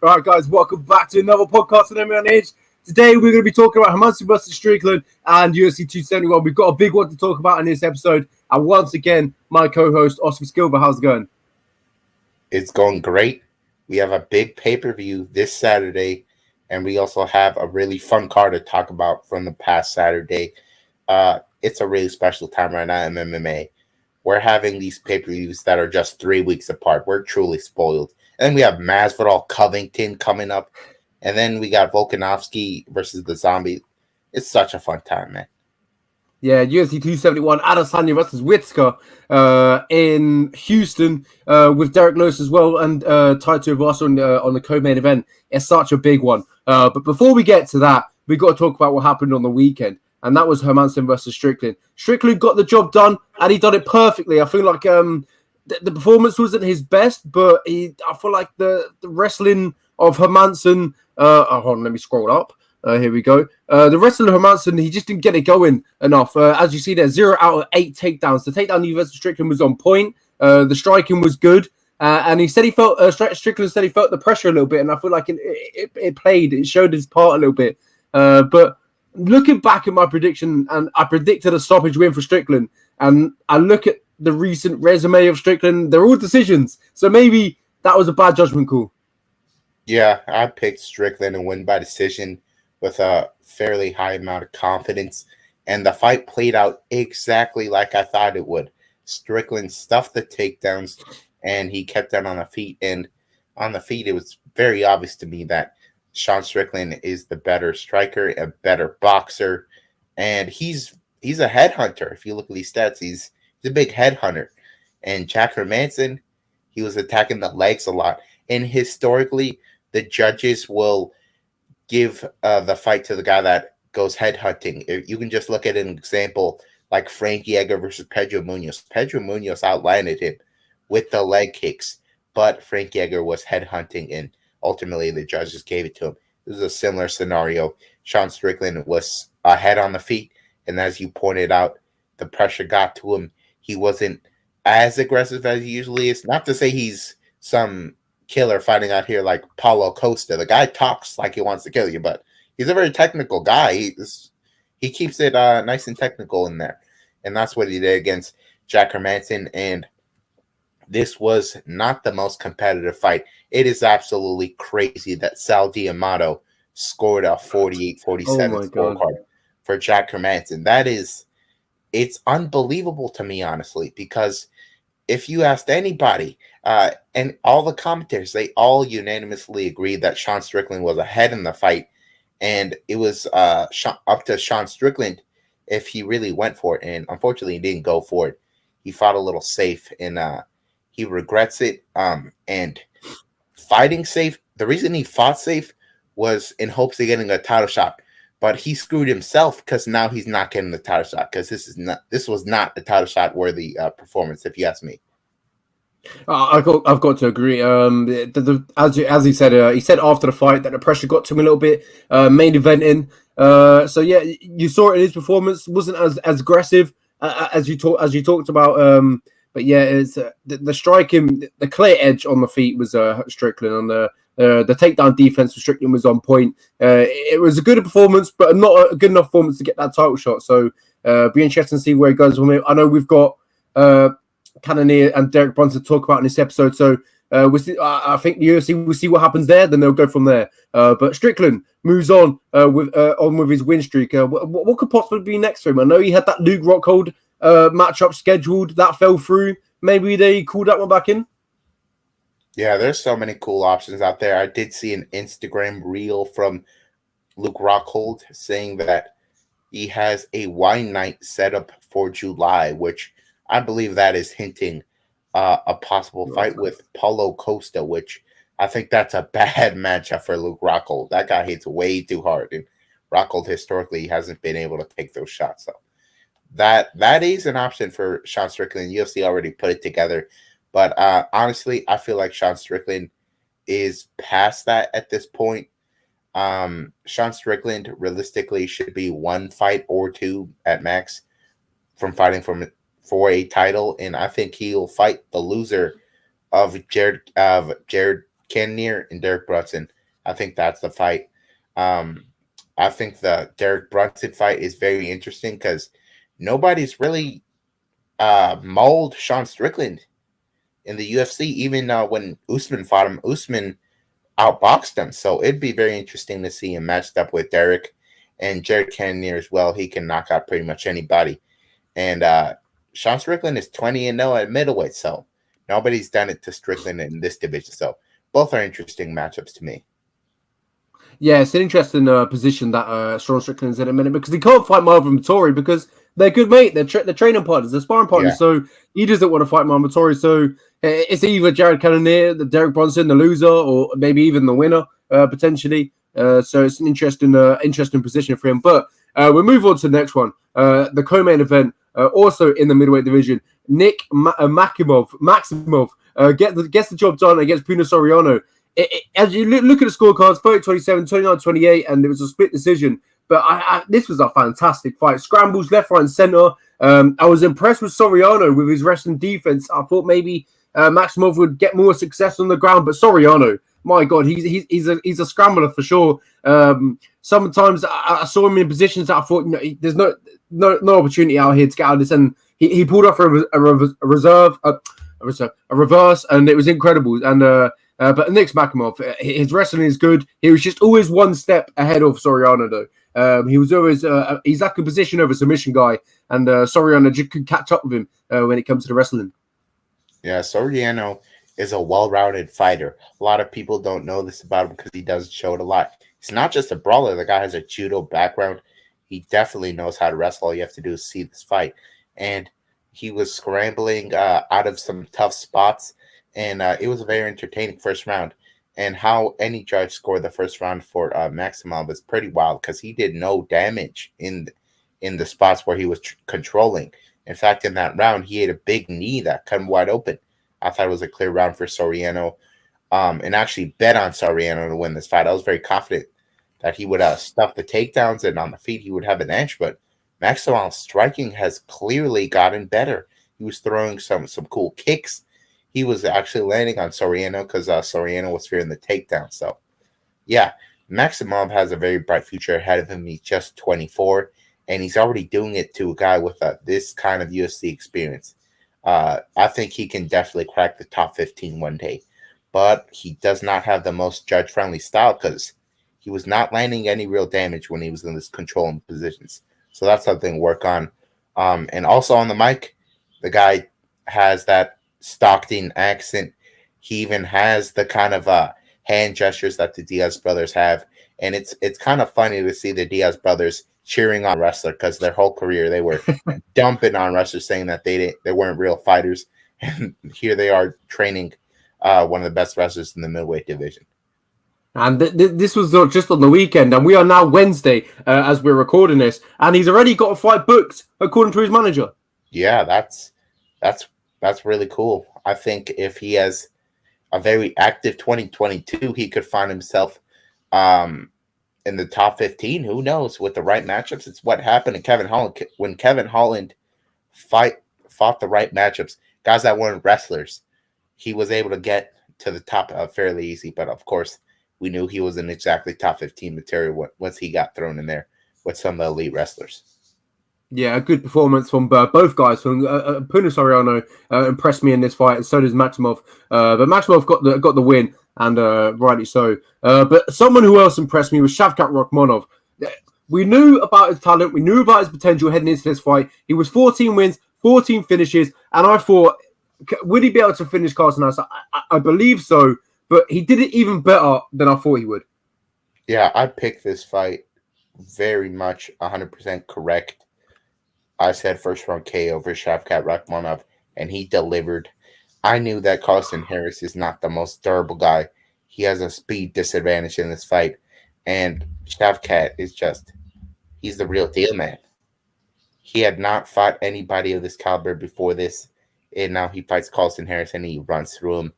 All right, guys, welcome back to another podcast on MMA.I. Today, we're going to be talking about Hermansen versus Strickland and UFC 271. We've got a big one to talk about in this episode. And once again, my co-host, Oscar Silva. How's it going? It's going great. We have a big pay-per-view this Saturday, and we also have a really fun card to talk about from the past Saturday. It's a really special time right now in MMA. We're having these pay-per-views that are just 3 weeks apart. We're truly spoiled. And then we have Masvidal Covington coming up. And then we got Volkanovski versus the Zombie. It's such a fun time, man. Yeah, UFC 271, Adesanya versus Whittaker in Houston with Derek Lewis as well and Taito Rosa on the co-main event. It's such a big one. But before we get to that, we got to talk about what happened on the weekend. And that was Hermansen versus Strickland. Strickland got the job done, and he done it perfectly. I feel like the performance wasn't his best, but I feel like the wrestling of Hermansen. Hold on, let me scroll up. Here we go. The wrestling of Hermansen, he just didn't get it going enough. As you see there, 0 out of 8 takedowns. The takedown versus Strickland was on point. The striking was good. And he said he felt, Strickland said he felt the pressure a little bit. And I feel like it played, it showed his part a little bit. But looking back at my prediction, and I predicted a stoppage win for Strickland. And I look at the recent resume of Strickland, they're all decisions. So maybe that was a bad judgment call. Yeah, I picked Strickland to win by decision with a fairly high amount of confidence. And the fight played out exactly like I thought it would. Strickland stuffed the takedowns, and he kept them on the feet. And on the feet, it was very obvious to me that Sean Strickland is the better striker, a better boxer. And he's a headhunter. If you look at these stats, he's a big headhunter. And Jack Hermansen, he was attacking the legs a lot. And historically, the judges will give the fight to the guy that goes headhunting. You can just look at an example like Frankie Edgar versus Pedro Munoz. Pedro Munoz outlanded him with the leg kicks, but Frankie Edgar was headhunting, and ultimately the judges gave it to him. This is a similar scenario. Sean Strickland was ahead on the feet, and as you pointed out, the pressure got to him. He wasn't as aggressive as he usually is. Not to say he's some killer fighting out here like Paulo Costa. The guy talks like he wants to kill you, but he's a very technical guy. He keeps it nice and technical in there, and that's what he did against Jack Hermansen. And this was not the most competitive fight. It is absolutely crazy that Sal D'Amato scored a 48-47 scorecard for Jack Hermansen. It's unbelievable to me, honestly, because if you asked anybody, and all the commentators, they all unanimously agreed that Sean Strickland was ahead in the fight, and it was up to Sean Strickland if he really went for it. And unfortunately, he didn't go for it. He fought a little safe, and he regrets it. And fighting safe, the reason he fought safe was in hopes of getting a title shot. But he screwed himself because now he's not getting the title shot, because this was not a title shot worthy performance, if you ask me. I've got to agree. As he said after the fight that the pressure got to him a little bit. Main eventing. So yeah, you saw it in his performance. Wasn't as aggressive as you talked about. But yeah, it's the striking, the clear edge on the feet was Strickland. On the takedown defense for Strickland was on point. It was a good performance, but not a good enough performance to get that title shot. So be interesting to see where it goes from here. I know we've got Cannonier and Derek Brunson to talk about in this episode. So we'll see, I think the UFC will see what happens there. Then they'll go from there. But Strickland moves on with his win streak. What could possibly be next for him? I know he had that Luke Rockhold matchup scheduled that fell through. Maybe they called that one back in. Yeah, there's so many cool options out there. I did see an Instagram reel from Luke Rockhold saying that he has a wine night set up for July, which I believe that is hinting a possible fight with Paulo Costa, which I think that's a bad matchup for Luke Rockhold. That guy hits way too hard, and Rockhold historically hasn't been able to take those shots. So that is an option for Sean Strickland. UFC already put it together. But honestly, I feel like Sean Strickland is past that at this point. Sean Strickland realistically should be one fight or two at max from fighting for a title, and I think he'll fight the loser of Jared Cannonier and Derek Brunson. I think that's the fight. I think the Derek Brunson fight is very interesting because nobody's really mauled Sean Strickland in the UFC. Even when Usman fought him, Usman outboxed him. So it'd be very interesting to see him matched up with Derek and Jared Cannonier as well. He can knock out pretty much anybody. And Sean Strickland is 20-0 at middleweight, so nobody's done it to Strickland in this division. So both are interesting matchups to me. Yeah, it's an interesting position that Sean Strickland's in a minute because he can't fight Marvin Vettori because they're good mate. They're training partners, they're sparring partners. Yeah. So he doesn't want to fight Marvin Vettori. So it's either Jared Cannonier, the Derek Brunson, the loser, or maybe even the winner potentially. So it's an interesting position for him. But we'll move on to the next one. The co-main event, also in the middleweight division. Nick Maximov gets the job done against Puna Soriano. As you look at the scorecards, 30-27, 29-28, and it was a split decision. But this was a fantastic fight. Scrambles left, right, and center. I was impressed with Soriano with his wrestling defense. I thought maybe Maximov would get more success on the ground, but Soriano, my God, he's a scrambler for sure. Sometimes I saw him in positions that I thought, there's no opportunity out here to get out of this, and he pulled off a reverse, and it was incredible. And but Nick Maximov, his wrestling is good. He was just always one step ahead of Soriano, though. He was always he's like a position over submission guy, and Soriano just could catch up with him when it comes to the wrestling. Yeah, Soriano is a well-rounded fighter. A lot of people don't know this about him because he doesn't show it a lot. He's not just a brawler. The guy has a judo background. He definitely knows how to wrestle. All you have to do is see this fight. And he was scrambling out of some tough spots. And it was a very entertaining first round. And how any judge scored the first round for Maximov is pretty wild because he did no damage in the spots where he was controlling. In fact, in that round, he had a big knee that cut him wide open. I thought it was a clear round for Soriano, and actually bet on Soriano to win this fight. I was very confident that he would stuff the takedowns and on the feet he would have an edge. But Maximov's striking has clearly gotten better. He was throwing some cool kicks. He was actually landing on Soriano because Soriano was fearing the takedown. So, yeah, Maximov has a very bright future ahead of him. He's just 24, and he's already doing it to a guy with this kind of UFC experience. I think he can definitely crack the top 15 one day, but he does not have the most judge-friendly style because he was not landing any real damage when he was in this controlling positions. So that's something to work on. And also on the mic, the guy has that Stockton accent. He even has the kind of hand gestures that the Diaz brothers have. And it's kind of funny to see the Diaz brothers cheering on wrestler because their whole career they were dumping on wrestlers, saying that they weren't real fighters. And here they are training one of the best wrestlers in the middleweight division. And this was just on the weekend, and we are now Wednesday as we're recording this, and he's already got a fight booked according to his manager. Yeah, that's really cool. I think if he has a very active 2022, he could find himself in the top 15. Who knows? With the right matchups, it's what happened to Kevin Holland. When Kevin Holland fought the right matchups, guys that weren't wrestlers, he was able to get to the top fairly easy. But of course, we knew he wasn't exactly top 15 material once he got thrown in there with some of the elite wrestlers. Yeah, a good performance from both guys. From Puna Soriano impressed me in this fight, and so does Maximov. But Maximov got the win, and rightly so. But someone who else impressed me was Shavkat Rakhmonov. We knew about his talent, we knew about his potential heading into this fight. He was 14 wins, 14 finishes, and I thought, would he be able to finish Carson House? I believe so, but he did it even better than I thought he would. Yeah, I picked this fight very much 100% correct. I said first round KO for Shavkat Rakhmonov, and he delivered. I knew that Carlston Harris is not the most durable guy. He has a speed disadvantage in this fight, and Shavkat is he's the real deal, man. He had not fought anybody of this caliber before this, and now he fights Carlston Harris, and he runs through him.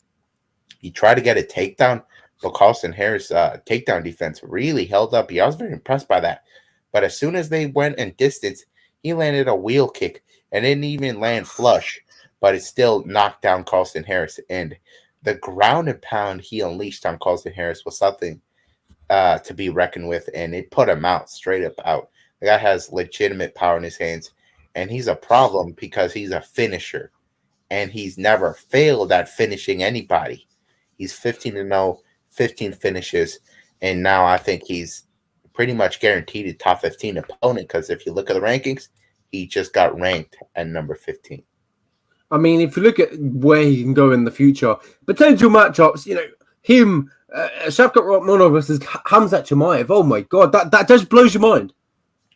He tried to get a takedown, but Carlston Harris' takedown defense really held up. I was very impressed by that. But as soon as they went in distance, he landed a wheel kick and didn't even land flush, but it still knocked down Carlston Harris. And the ground and pound he unleashed on Colton Harris was something to be reckoned with, and it put him out, straight up out. The guy has legitimate power in his hands, and he's a problem because he's a finisher, and he's never failed at finishing anybody. He's 15-0, 15 finishes, and now I think he's pretty much guaranteed a top 15 opponent because if you look at the rankings, he just got ranked at number 15. I mean, if you look at where he can go in the future, potential matchups, him, Shavkat Rakhmonov versus Khamzat Chimaev. Oh my God, that just blows your mind.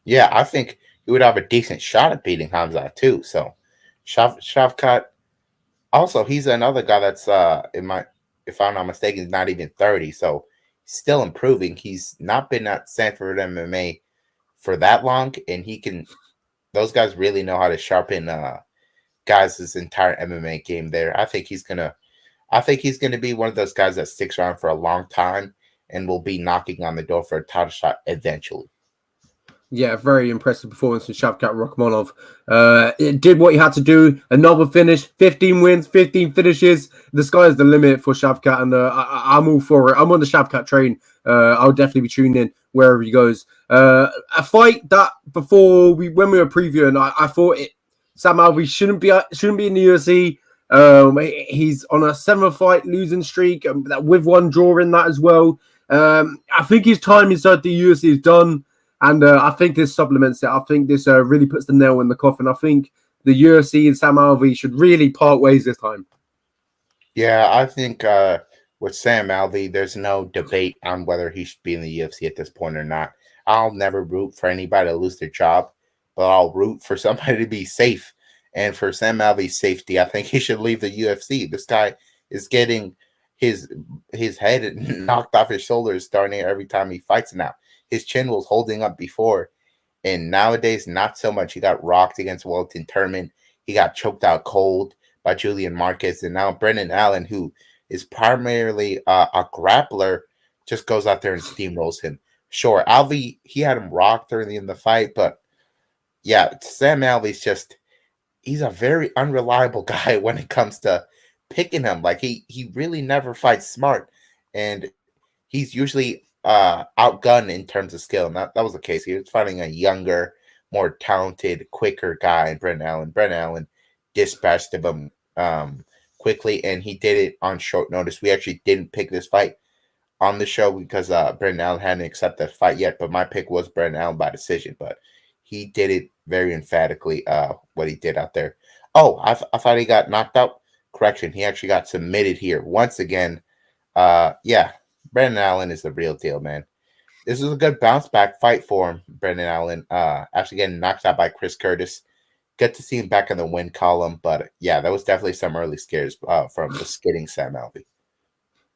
Yeah, I think he would have a decent shot at beating Khamzat too. So Shavkat, also he's another guy that's if I'm not mistaken, he's not even 30, so still improving. He's not been at Sanford MMA for that long, and those guys really know how to sharpen guys' entire MMA game there. I think he's gonna be one of those guys that sticks around for a long time and will be knocking on the door for a title shot eventually. Yeah, very impressive performance from Shavkat Rakhmonov. It did what he had to do. Another finish, 15 wins, 15 finishes. The sky's the limit for Shavkat, and I'm all for it. I'm on the Shavkat train. I'll definitely be tuning in wherever he goes. A fight that when we were previewing, I thought Sam Alvey shouldn't be in the UFC. He's on a 7-fight losing streak with one draw in that as well. I think his time inside the UFC is done. And I think this supplements it. I think this really puts the nail in the coffin. I think the UFC and Sam Alvey should really part ways this time. Yeah, I think with Sam Alvey, there's no debate on whether he should be in the UFC at this point or not. I'll never root for anybody to lose their job, but I'll root for somebody to be safe. And for Sam Alvey's safety, I think he should leave the UFC. This guy is getting his head knocked off his shoulders starting every time he fights now. His chin was holding up before, and nowadays, not so much. He got rocked against Wellington Turman. He got choked out cold by Julian Marquez, and now Brendan Allen, who is primarily a grappler, just goes out there and steamrolls him. Sure, Alvey, he had him rocked early in the fight, but yeah, Sam Alvey's he's a very unreliable guy when it comes to picking him. Like, he really never fights smart, and he's usually outgunned in terms of skill. And that was the case. He was fighting a younger, more talented, quicker guy in Brendan Allen. Brendan Allen dispatched him quickly, and he did it on short notice. We actually didn't pick this fight on the show because Brendan Allen hadn't accepted the fight yet, but my pick was Brendan Allen by decision. But he did it very emphatically, what he did out there. Oh, I thought he got knocked out. Correction, he actually got submitted here. Once again, yeah, Brendan Allen is the real deal, man. This is a good bounce back fight for him, Brendan Allen. After getting knocked out by Chris Curtis. Good to see him back in the win column. But yeah, that was definitely some early scares from the skidding Sam Alvey.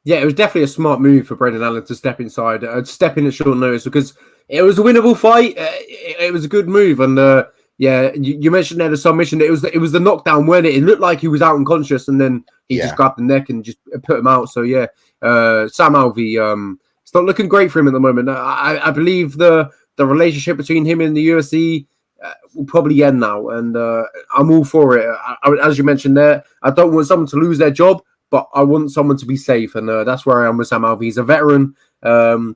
Yeah, it was definitely a smart move for Brendan Allen to step inside, step in at short notice, because it was a winnable fight. It was a good move. And yeah, you mentioned there the submission. It was the knockdown when it looked like he was out unconscious, and then he just grabbed the neck and just put him out. So yeah, Sam Alvey, it's not looking great for him at the moment. I believe the relationship between him and the UFC will probably end now, and I'm all for it. As you mentioned there, I don't want someone to lose their job, but I want someone to be safe, and that's where I am with Sam Alvey. He's a veteran,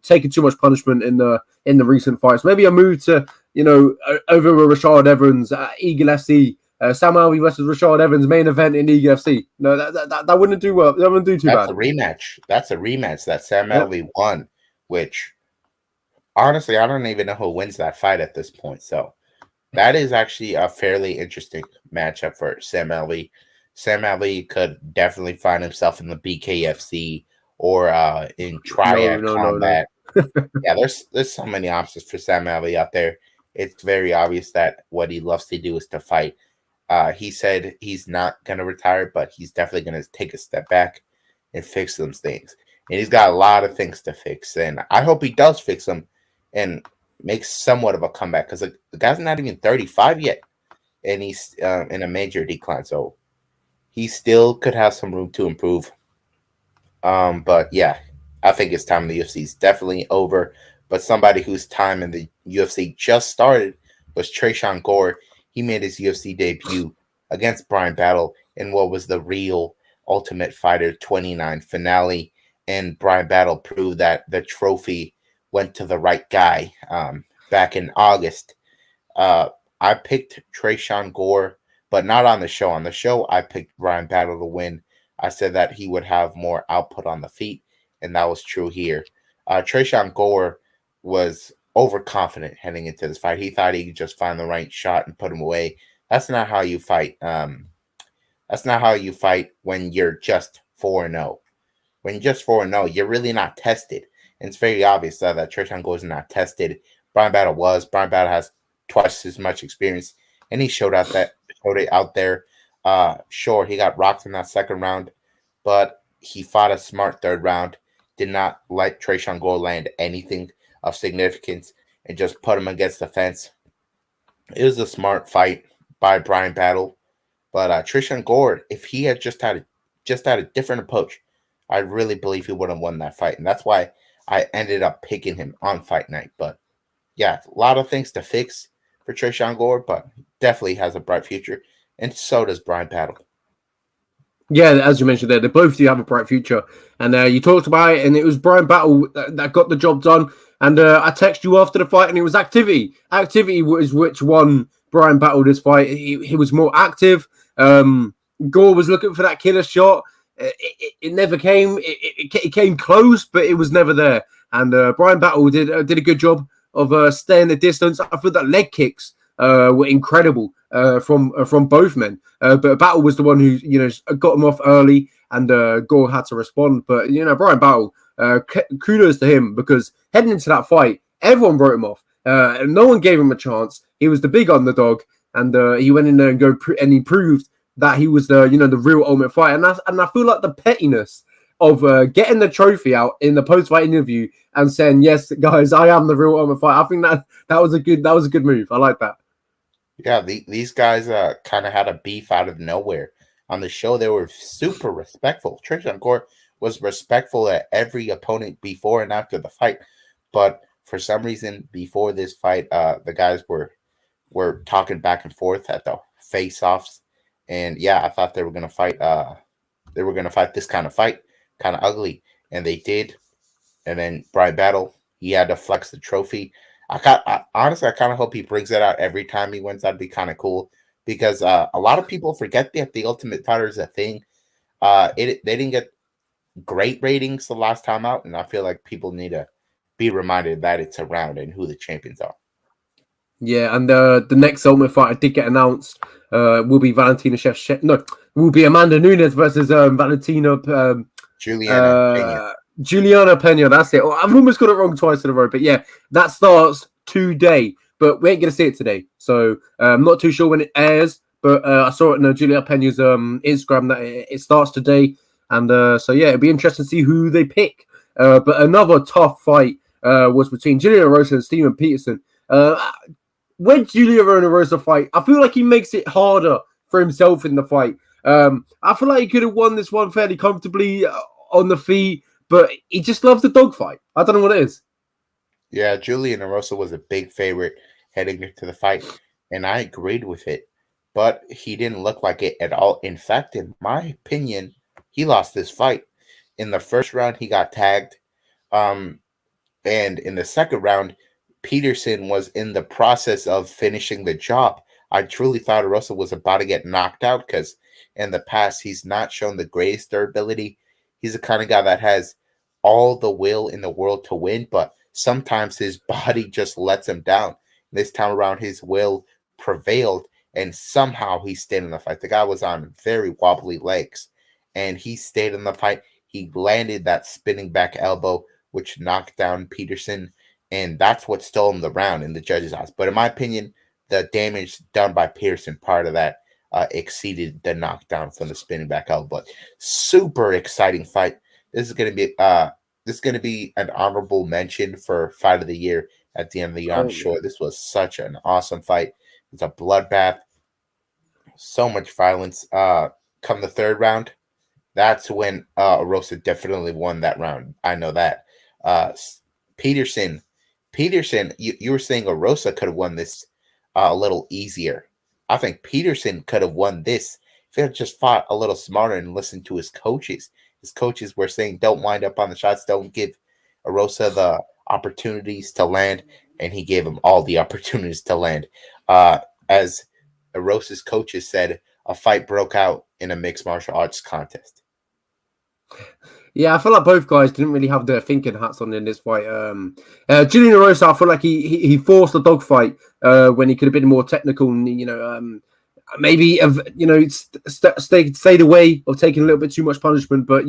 taking too much punishment in the recent fights. Maybe a move to over with Rashad Evans at Eagle FC. Sam Alvey versus Rashad Evans main event in Eagle FC. No, that wouldn't do well. That wouldn't do too bad. That's a rematch that Sam Alvey won, which honestly I don't even know who wins that fight at this point. So that is actually a fairly interesting matchup for Sam Alvey. Sam Alvey could definitely find himself in the BKFC or in Triad Combat. No. Yeah, there's so many options for Sam Alvey out there. It's very obvious that what he loves to do is to fight. He said he's not going to retire, but he's definitely going to take a step back and fix some things. And he's got a lot of things to fix. And I hope he does fix them and makes somewhat of a comeback, because the guy's not even 35 yet. And he's in a major decline. So he still could have some room to improve. But yeah, I think his time in the UFC is definitely over. But somebody whose time in the UFC just started was Treyshawn Gore. He made his UFC debut against Brian Battle in what was the real Ultimate Fighter 29 finale, and Brian Battle proved that the trophy went to the right guy. Back in August, I picked Treyshawn Gore, but not on the show. On the show, I picked Brian Battle to win. I said that he would have more output on the feet, and that was true here. Treyshawn Gore was overconfident heading into this fight. He thought he could just find the right shot and put him away. That's not how you fight. That's not how you fight when you're just 4-0. When you're just 4-0, you're really not tested. And it's very obvious that Treyshawn Gore is not tested. Brian Battle was. Brian Battle has twice as much experience, and he showed it out there. Sure, he got rocked in that second round, but he fought a smart third round. Did not let Treyshawn Gore land anything of significance and just put him against the fence. It was a smart fight by Brian Battle, but Treyshawn Gore, if he had just had a different approach, I really believe he would have won that fight, and that's why I ended up picking him on fight night. But yeah, a lot of things to fix for Treyshawn Gore, but definitely has a bright future, and so does Brian Battle. Yeah, as you mentioned there, they both do have a bright future. And you talked about it, and it was Brian Battle that got the job done. And I texted you after the fight, and it was activity. Activity was which won Brian Battle this fight. He was more active. Gore was looking for that killer shot. It never came. It came close, but it was never there. And Brian Battle did a good job of staying the distance. I thought that leg kicks were incredible from both men. But Battle was the one who got him off early, and Gore had to respond. But Brian Battle, kudos to him, because heading into that fight, everyone wrote him off. No one gave him a chance. He was the big underdog, and he went in there and he proved that he was the real Ultimate Fighter. And I feel like the pettiness of getting the trophy out in the post-fight interview and saying, "Yes, guys, I am the real Ultimate Fighter." I think that was a good move. I like that. Yeah, these guys kind of had a beef out of nowhere. On the show, they were super respectful. Treyshawn Gore was respectful at every opponent before and after the fight, but for some reason, before this fight, the guys were talking back and forth at the face-offs, and yeah, I thought they were gonna fight. They were gonna fight this kind of fight, kind of ugly, and they did. And then Brian Battle, he had to flex the trophy. Honestly, I kind of hope he brings that out every time he wins. That'd be kind of cool, because a lot of people forget that the Ultimate Fighter is a thing. They didn't get great ratings the last time out, and I feel like people need to be reminded that it's around and who the champions are. Yeah, and the next Ultimate Fighter did get announced. Will be will be Amanda Nunes versus Valentina Juliana Pena. That's it. I've almost got it wrong twice in a row, but yeah, that starts today. But we ain't gonna see it today, so I'm not too sure when it airs. But I saw it in Juliana Pena's Instagram that it starts today, and so yeah, it'll be interesting to see who they pick. But another tough fight was between Juliana Rosa and Steven Peterson. When Juliana Rosa fight, I feel like he makes it harder for himself in the fight. I feel like he could have won this one fairly comfortably on the feet, but he just loves the dogfight. I don't know what it is. Yeah, Juliana Rosa was a big favorite heading into the fight, and I agreed with it, but he didn't look like it at all. In fact, in my opinion, he lost this fight. In the first round, he got tagged, and in the second round, Peterson was in the process of finishing the job. I truly thought Rosa was about to get knocked out, because in the past, he's not shown the greatest durability. He's the kind of guy that has all the will in the world to win, but sometimes his body just lets him down. This time around, his will prevailed, and somehow he stayed in the fight. The guy was on very wobbly legs, and he stayed in the fight. He landed that spinning back elbow, which knocked down Peterson, and that's what stole him the round in the judges' eyes. But in my opinion, the damage done by Peterson, part of that, exceeded the knockdown from the spinning back elbow. But super exciting fight. This is going to be an honorable mention for Fight of the Year at the end of the year. I'm sure this was such an awesome fight. It's a bloodbath. So much violence. Come the third round, that's when Rosa definitely won that round. I know that. Peterson, you were saying Rosa could have won this a little easier. I think Peterson could have won this if he had just fought a little smarter and listened to his coaches were saying, don't wind up on the shots, don't give Rosa the opportunities to land, and he gave him all the opportunities to land. As Rosa's coaches said, a fight broke out in a mixed martial arts contest. Yeah, I feel like both guys didn't really have their thinking hats on in this fight. Julian Rosa, I feel like he forced a dogfight when he could have been more technical and, maybe stayed away of taking a little bit too much punishment. But,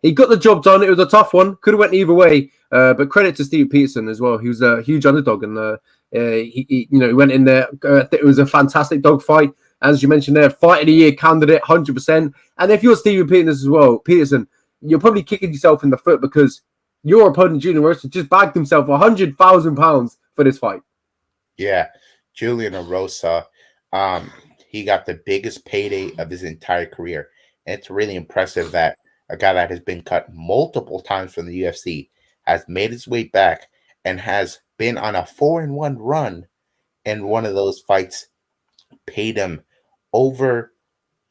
he got the job done. It was a tough one. Could have went either way. But credit to Steve Peterson as well. He was a huge underdog and he went in there. It was a fantastic dogfight. As you mentioned there, Fight of the Year candidate, 100%. And if you're Steven Peterson, you're probably kicking yourself in the foot because your opponent, Julian Rosa, just bagged himself £100,000 for this fight. Yeah, Julian Rosa, he got the biggest payday of his entire career. And it's really impressive that a guy that has been cut multiple times from the UFC has made his way back and has been on a 4-1 run. And one of those fights paid him over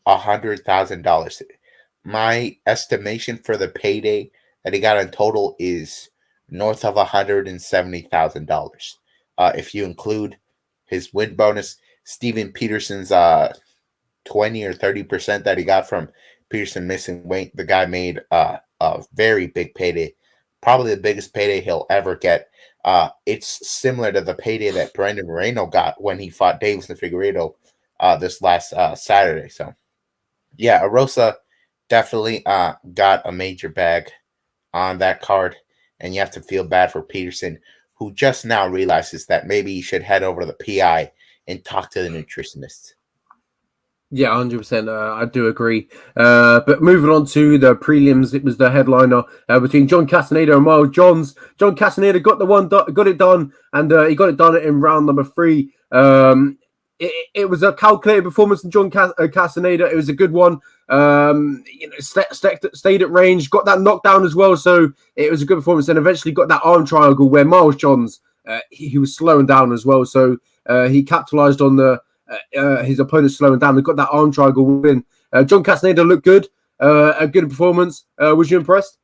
$100,000. My estimation for the payday that he got in total is north of $170,000. If you include his win bonus, Steven Peterson's 20 or 30% that he got from Peterson missing weight, the guy made a very big payday, probably the biggest payday he'll ever get. It's similar to the payday that Brandon Moreno got when he fought Davis and Figueiredo this last Saturday. So, yeah, Rosa definitely got a major bag on that card, and you have to feel bad for Peterson, who just now realizes that maybe he should head over to the PI and talk to the nutritionist. Yeah, 100%. I do agree. But moving on to the prelims, it was the headliner between John Castaneda and Miles Johns. John Castaneda got it done, and he got it done in round number 3. It was a calculated performance from John Castaneda. It was a good one. Stayed at range, got that knockdown as well. So it was a good performance, and eventually got that arm triangle where Miles Johns he was slowing down as well. So he capitalized on his opponent slowing down and got that arm triangle win. John Castaneda looked good. A good performance. Was you impressed?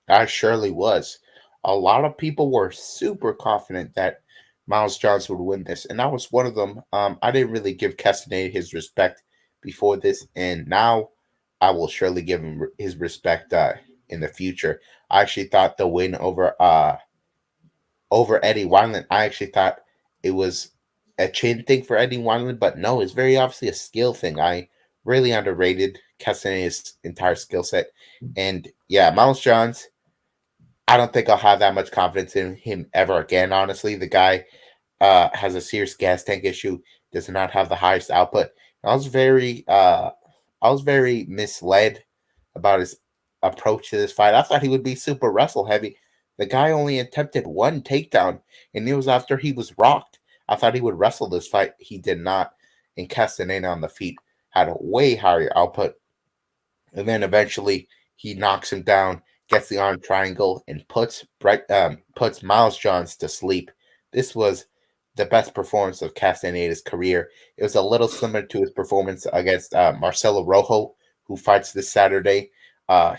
I surely was. A lot of people were super confident that Miles Johns would win this, and I was one of them. I didn't really give Castaneda his respect before this, and now I will surely give him his respect in the future. I actually thought the win over Eddie Wineland, I actually thought it was a chin thing for Eddie Wineland, but no, it's very obviously a skill thing. I really underrated Castaneda's entire skill set. And yeah, Miles Johns, I don't think I'll have that much confidence in him ever again, honestly. The guy has a serious gas tank issue, does not have the highest output. I was very misled about his approach to this fight. I thought he would be super wrestle heavy. The guy only attempted one takedown, and it was after he was rocked. I thought he would wrestle this fight. He did not. And Castaneda on the feet had a way higher output. And then eventually he knocks him down, gets the arm triangle, and puts Miles Johns to sleep. This was the best performance of Castaneda's career. It was a little similar to his performance against Marcelo Rojo, who fights this Saturday.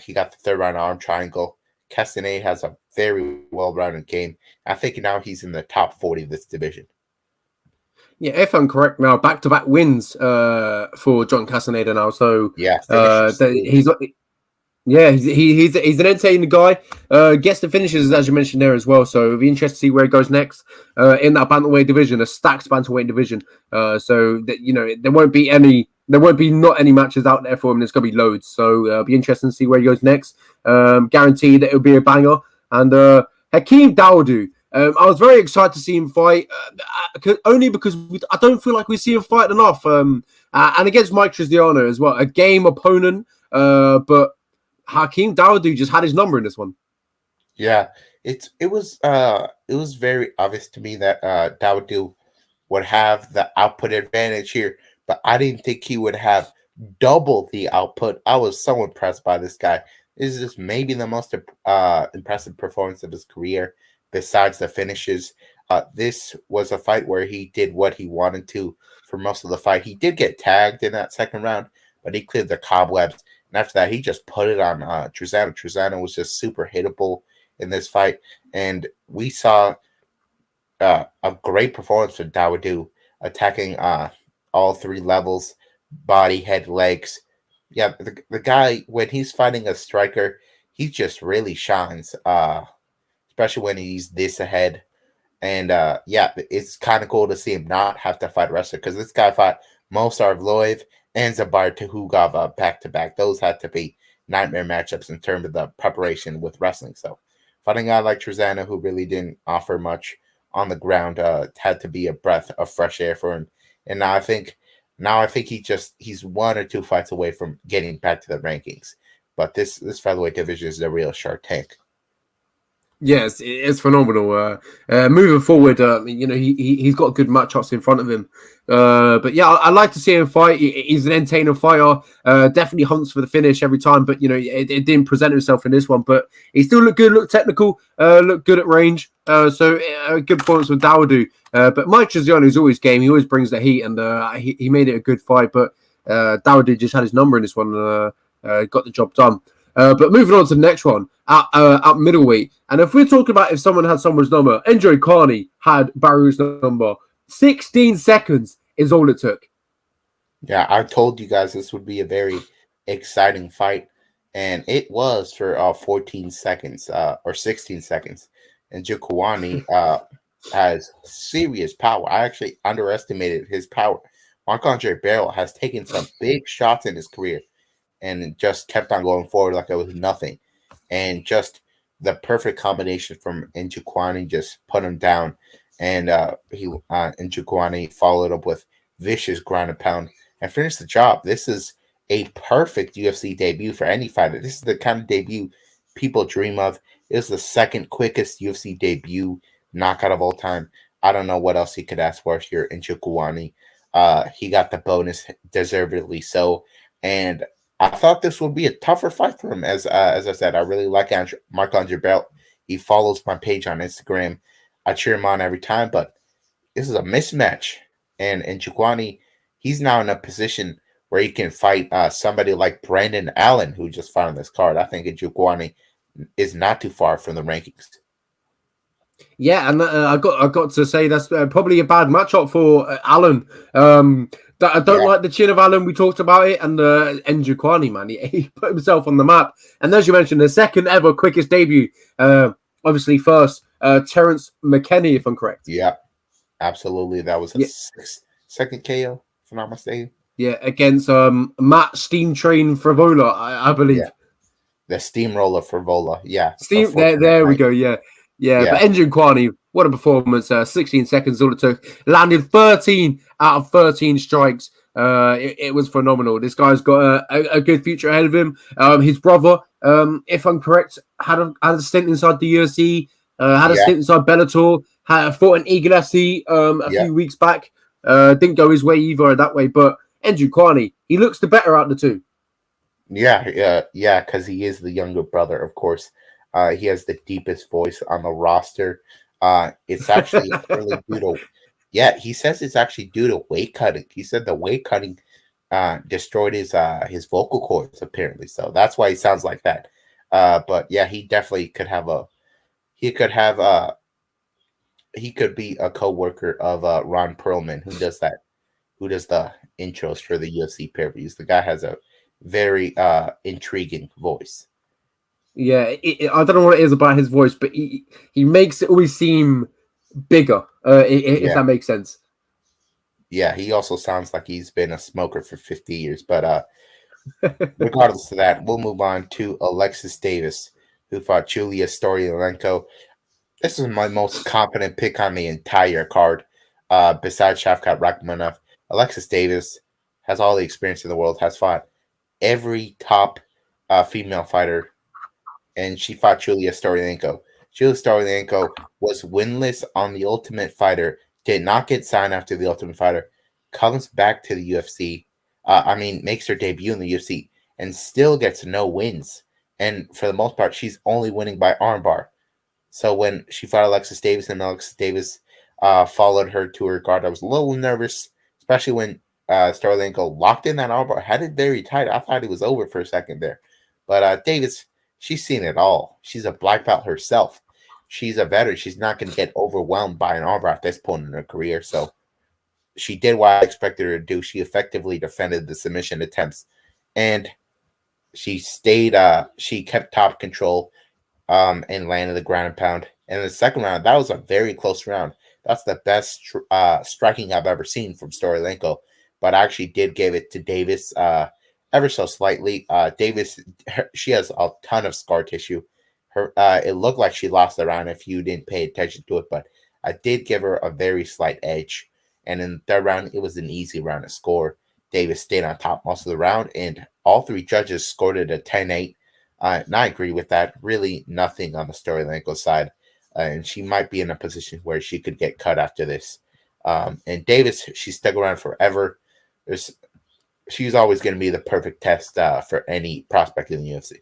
He got the third round arm triangle. Castaneda has a very well-rounded game. I think now he's in the top 40 of this division. Yeah, if I'm correct now, back-to-back wins for John Castaneda now. So yeah, he's an entertaining guy. Gets the finishes as you mentioned there as well. So it'll be interesting to see where he goes next in that bantamweight division, a stacked bantamweight division. So that there won't be not any matches out there for him. There's gonna be loads. So it'll be interesting to see where he goes next. Guaranteed that it'll be a banger. And Hakeem Dawodu. I was very excited to see him fight, only because I don't feel like we see him fight enough. And against Mike Triziano as well, a game opponent. But Hakeem Dawodu just had his number in this one. Yeah, it was very obvious to me that Dawodu would have the output advantage here, but I didn't think he would have double the output. I was so impressed by this guy. This is maybe the most impressive performance of his career. Besides the finishes, this was a fight where he did what he wanted to for most of the fight. He did get tagged in that second round, but he cleared the cobwebs. And after that, he just put it on Treyshawn. Treyshawn was just super hittable in this fight. And we saw a great performance from Dawodu, attacking all three levels, body, head, legs. Yeah, the guy, when he's fighting a striker, he just really shines, especially when he's this ahead. And yeah, it's kind of cool to see him not have to fight a wrestler, because this guy fought Mosar Vloev and Zabar Tuhugov back to back. Those had to be nightmare matchups in terms of the preparation with wrestling. So fighting a guy like Treyshawn, who really didn't offer much on the ground, had to be a breath of fresh air for him. And now I think he's one or two fights away from getting back to the rankings. But this featherweight division is a real Shark Tank. Yes, it's phenomenal. Moving forward, he's got good matchups in front of him. But yeah, I like to see him fight. He's an entertaining fighter. Definitely hunts for the finish every time. But it didn't present himself in this one. But he still looked good, looked technical, looked good at range. So a good performance with Dawodu. But Mike Trezziano is always game. He always brings the heat, and he made it a good fight. But Dawodu just had his number in this one. Got the job done. But moving on to the next one, at middleweight. And if we're talking about if someone had someone's number, Enjoy Carney had Barry's number. 16 seconds is all it took. Yeah, I told you guys this would be a very exciting fight. And it was for 14 seconds or 16 seconds. And Njokuani has serious power. I actually underestimated his power. Marc-Andre Barrel has taken some big shots in his career and just kept on going forward like it was nothing. And just the perfect combination from Njokuani just put him down. And Njokuani followed up with vicious ground and pound and finished the job. This is a perfect UFC debut for any fighter. This is the kind of debut people dream of. It was the second quickest UFC debut knockout of all time. I don't know what else he could ask for here in Njokuani. He got the bonus, deservedly so. And I thought this would be a tougher fight for him. As I said, I really like Marc-Andre Barrel. He follows my page on Instagram. I cheer him on every time, but this is a mismatch. And Njokuani, he's now in a position where he can fight somebody like Brandon Allen, who just fought on this card. I think Njokuani is not too far from the rankings. Yeah, and I got to say that's probably a bad matchup for Allen. I don't like the chin of Allen. We talked about it, and Njokuani, man, he put himself on the map. And as you mentioned, the second ever quickest debut. Obviously, first Terrence McKinney, if I'm correct. Yeah, absolutely. That was a 6-second KO, if I'm not mistaken. Yeah, against Matt Steam Train Frivola, I believe. Yeah. The steamroller Frivola. Yeah. There we go. Yeah. But Njokuani, what a performance. 16 seconds all it took. Landed 13 out of 13 strikes. It was phenomenal. This guy's got a good future ahead of him. His brother, if I'm correct, had a stint inside the UFC, had a stint inside Bellator, fought an Eagle FC a few weeks back. Didn't go his way either that way, but Njokuani, he looks the better out of the two. Yeah, because he is the younger brother, of course. He has the deepest voice on the roster. It's actually really due to, he says it's actually due to weight cutting. He said the weight cutting destroyed his vocal cords, apparently. So that's why he sounds like that. But yeah, he definitely could be a co-worker of Ron Perlman, who does the intros for the UFC pay-per-views. The guy has a very intriguing voice. Yeah, I don't know what it is about his voice, but he makes it always seem bigger, if that makes sense. Yeah, he also sounds like he's been a smoker for 50 years. But regardless of that, we'll move on to Alexis Davis, who fought Julia Storyalenko. This is my most confident pick on the entire card, besides Shavkat Rakhmonov. Alexis Davis has all the experience in the world, has fought every top female fighter, and she fought Julia Storyalenko. Julia Storyalenko was winless on The Ultimate Fighter, did not get signed after The Ultimate Fighter, comes back to the UFC, makes her debut in the UFC, and still gets no wins. And for the most part, she's only winning by armbar. So when she fought Alexis Davis and Alexis Davis followed her to her guard, I was a little nervous, especially when Stoliarenko locked in that armbar, had it very tight. I thought it was over for a second there. But Davis, she's seen it all. She's a black belt herself. She's a veteran. She's not going to get overwhelmed by an armbar at this point in her career. So she did what I expected her to do. She effectively defended the submission attempts, and she stayed. She kept top control, and landed the ground and pound. And in the second round, that was a very close round. That's the best striking I've ever seen from Stoliarenko. But I actually did give it to Davis ever so slightly. Davis, she has a ton of scar tissue. It looked like she lost the round if you didn't pay attention to it, but I did give her a very slight edge. And in the third round, it was an easy round to score. Davis stayed on top most of the round, and all three judges scored it a 10-8. And I agree with that. Really nothing on the Stoliarenko side. And she might be in a position where she could get cut after this. And Davis, she stuck around forever. She's always going to be the perfect test for any prospect in the UFC.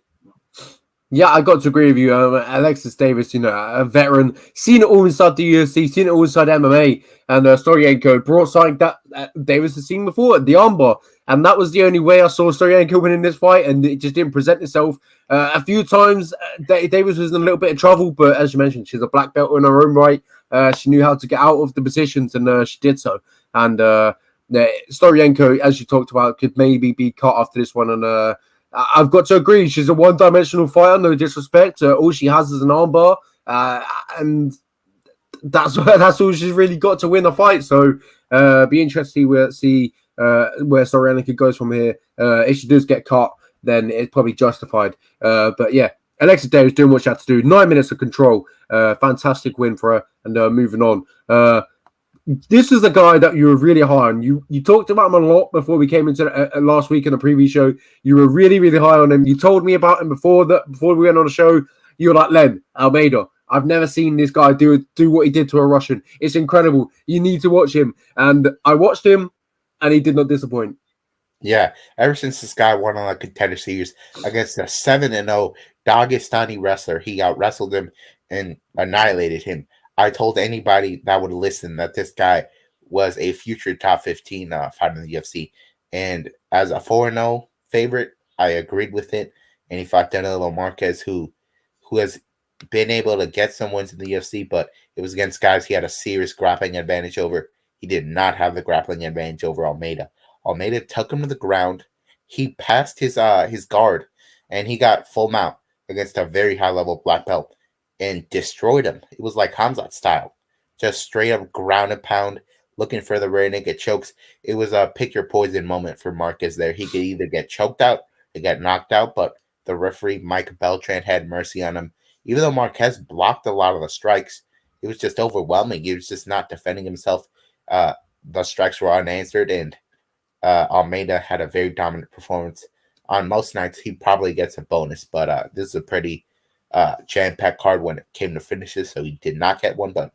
Yeah, I got to agree with you. Alexis Davis, a veteran, seen it all inside the UFC, seen it all inside MMA, and Stoliarenko brought something that Davis has seen before, the armbar, and that was the only way I saw Stoliarenko winning this fight, and it just didn't present itself. A few times, Davis was in a little bit of trouble, but as you mentioned, she's a black belt in her own right. She knew how to get out of the positions, and she did so. And Stoliarenko, as you talked about, could maybe be cut after this one, and I've got to agree. She's a one-dimensional fighter, no disrespect. All she has is an armbar, and that's all she's really got to win the fight. So, be interesting to see where Stoliarenko goes from here. If she does get cut, then it's probably justified. But yeah, Alexis Davis doing what she had to do. 9 minutes of control. Fantastic win for her. And moving on. This is a guy that you were really high on. You talked about him a lot before we came into last week in the preview show. You were really, really high on him. You told me about him before we went on the show. You were like, Len, Almeida, I've never seen this guy do what he did to a Russian. It's incredible. You need to watch him. And I watched him, and he did not disappoint. Yeah, ever since this guy won on the Contender Series against a 7-0 Dagestani wrestler, he out-wrestled him and annihilated him. I told anybody that would listen that this guy was a future top 15 fighter in the UFC. And as a 4-0 favorite, I agreed with it. And he fought Danilo Marquez, who has been able to get some wins in the UFC, but it was against guys he had a serious grappling advantage over. He did not have the grappling advantage over Almeida. Almeida took him to the ground. He passed his guard, and he got full mount against a very high-level black belt and destroyed him. It was like Hamzat style. Just straight up ground and pound, looking for the rear naked chokes. It was a pick your poison moment for Marquez there. He could either get choked out or get knocked out, but the referee, Mike Beltran, had mercy on him. Even though Marquez blocked a lot of the strikes, it was just overwhelming. He was just not defending himself. The strikes were unanswered, and Almeida had a very dominant performance. On most nights, he probably gets a bonus, but this is a pretty jam-packed card when it came to finishes, so he did not get one, but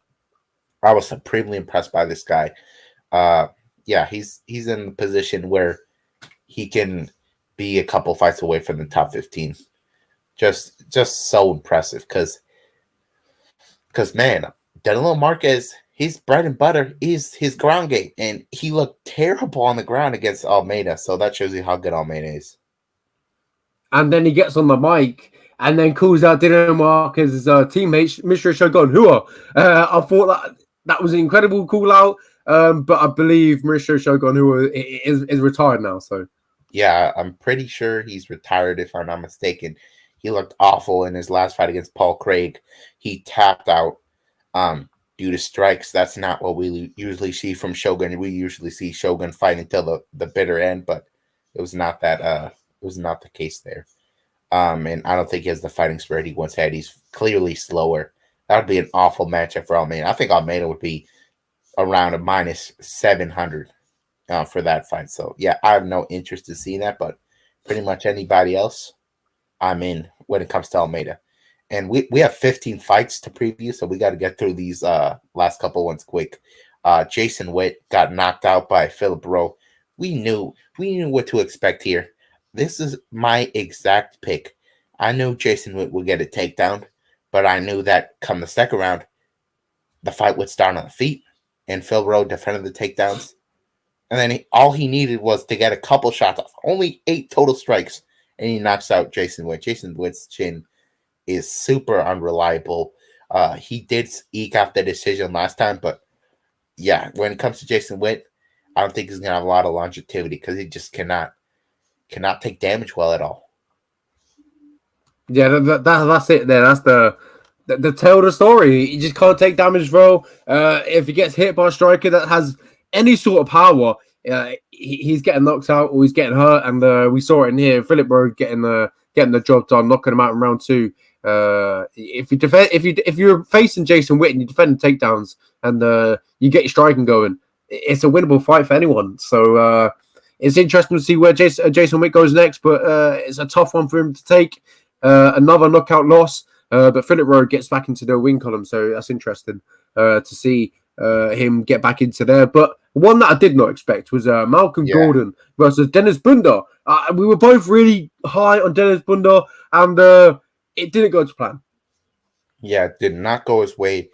I was supremely impressed by this guy. Yeah, he's in a position where he can be a couple fights away from the top 15. Just so impressive because man, Danilo Marquez, his bread and butter is his ground game, and he looked terrible on the ground against Almeida, so that shows you how good Almeida is. And then he gets on the mic and then calls out Danilo Marquez's teammate, Mr. Shogun. I thought that was an incredible call out, but I believe Mauricio Shogun is retired now. So yeah, I'm pretty sure he's retired if I'm not mistaken. He looked awful in his last fight against Paul Craig. He tapped out due to strikes. That's not what we usually see from Shogun. We usually see Shogun fight until the bitter end, but it was not that. It was not the case there. And I don't think he has the fighting spirit he once had. He's clearly slower. That would be an awful matchup for Almeida. I think Almeida would be around a minus 700 for that fight. So, yeah, I have no interest in seeing that, but pretty much anybody else, I'm in when it comes to Almeida. And we have 15 fights to preview, so we got to get through these last couple ones quick. Jason Witt got knocked out by Philip Rowe. We knew what to expect here. This is my exact pick. I knew Jason Witt would get a takedown, but I knew that come the second round, the fight would start on the feet, and Phil Rowe defended the takedowns. And then all he needed was to get a couple shots off. Only 8 total strikes, and he knocks out Jason Witt. Jason Witt's chin is super unreliable. He did eke out the decision last time, but yeah, when it comes to Jason Witt, I don't think he's gonna have a lot of longevity because he just cannot take damage well at all. Yeah, that's it. There, that's the tale of the story. He just can't take damage, bro. If he gets hit by a striker that has any sort of power, he's getting knocked out or he's getting hurt. And we saw it in here. Philip Rowe getting the job done, knocking him out in round 2. If you're facing Jason Witt and you defend takedowns and you get your striking going, it's a winnable fight for anyone. So it's interesting to see where Jason Witt goes next, but it's a tough one for him to take. Another knockout loss, but Philip Rowe gets back into the win column, so that's interesting to see him get back into there. But one that I did not expect was Malcolm Gordon versus Dennis Bunder. We were both really high on Dennis Bunder, and it didn't go to plan. Yeah, it did not go his way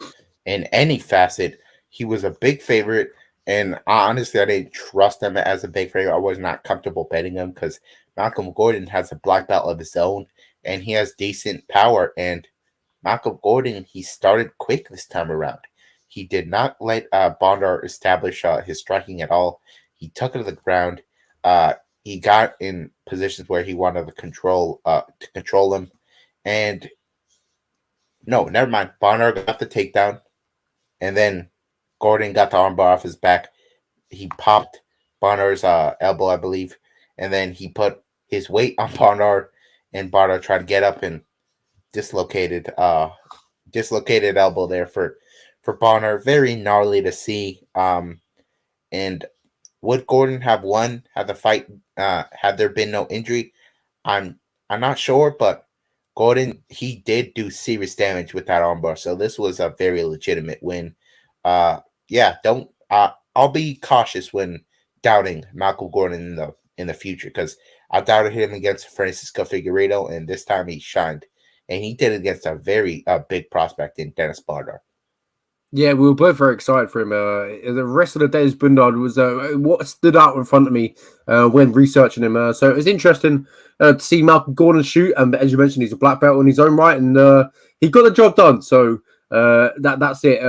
in any facet. He was a big favorite, and honestly, I didn't trust him as a big favorite. I was not comfortable betting him because Malcolm Gordon has a black belt of his own, and he has decent power. And Malcolm Gordon, he started quick this time around. He did not let Bunder establish his striking at all. He took it to the ground. He got in positions where he wanted to control him. And no, never mind. Bunder got the takedown, and then Gordon got the armbar off his back. He popped Bunder's elbow, I believe, and then he put his weight on Bunder, and Bunder tried to get up and dislocated elbow there for Bunder. Very gnarly to see. And would Gordon have won had the fight had there been no injury? I'm not sure, but Gordon, he did do serious damage with that armbar, so this was a very legitimate win. I'll be cautious when doubting Malcolm Gordon in the future because I doubted him against Francisco Figueiredo, and this time he shined, and he did it against a very big prospect in Dennis Bunder. Yeah, we were both very excited for him. The rest of the day's Bunder was what stood out in front of me when researching him. So it was interesting to see Malcolm Gordon shoot. And as you mentioned, he's a black belt in his own right, and he got the job done. So that's it.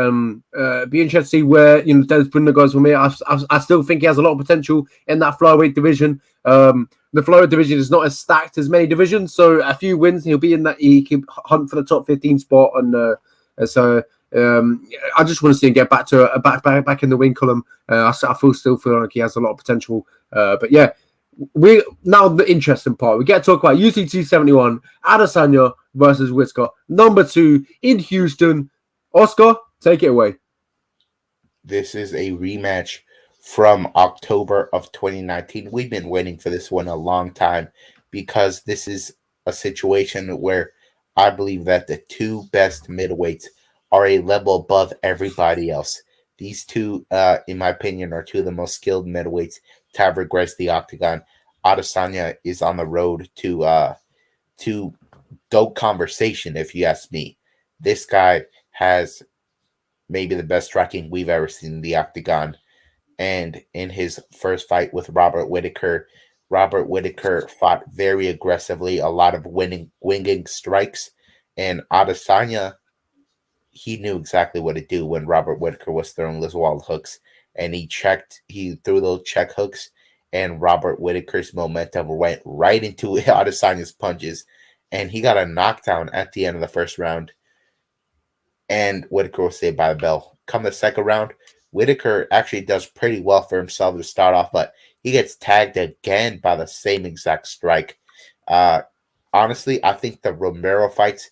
Be interested to see where Dennis Bunder goes from here. I still think he has a lot of potential in that flyweight division. The flyweight division is not as stacked as many divisions, so a few wins he'll be in that. He can hunt for the top 15 spot, and so. I just want to see him get back to back in the win column. I still feel like he has a lot of potential. But yeah, we now the interesting part. We get to talk about UFC 271, Adesanya versus Whittaker, number 2 in Houston. Oscar, take it away. This is a rematch from October of 2019. We've been waiting for this one a long time because this is a situation where I believe that the 2 best middleweights are a level above everybody else. These 2, in my opinion, are 2 of the most skilled middleweights to ever grace the octagon. Adesanya is on the road to GOAT conversation, if you ask me. This guy has maybe the best striking we've ever seen in the octagon. And in his first fight with Robert Whittaker fought very aggressively, a lot of winging strikes. And Adesanya, he knew exactly what to do when Robert Whittaker was throwing those wall hooks, and he threw those check hooks, and Robert Whittaker's momentum went right into Adesanya's punches, and he got a knockdown at the end of the first round, and Whittaker was saved by the bell. Come the second round, Whittaker actually does pretty well for himself to start off, but he gets tagged again by the same exact strike. Honestly, I think the Romero fights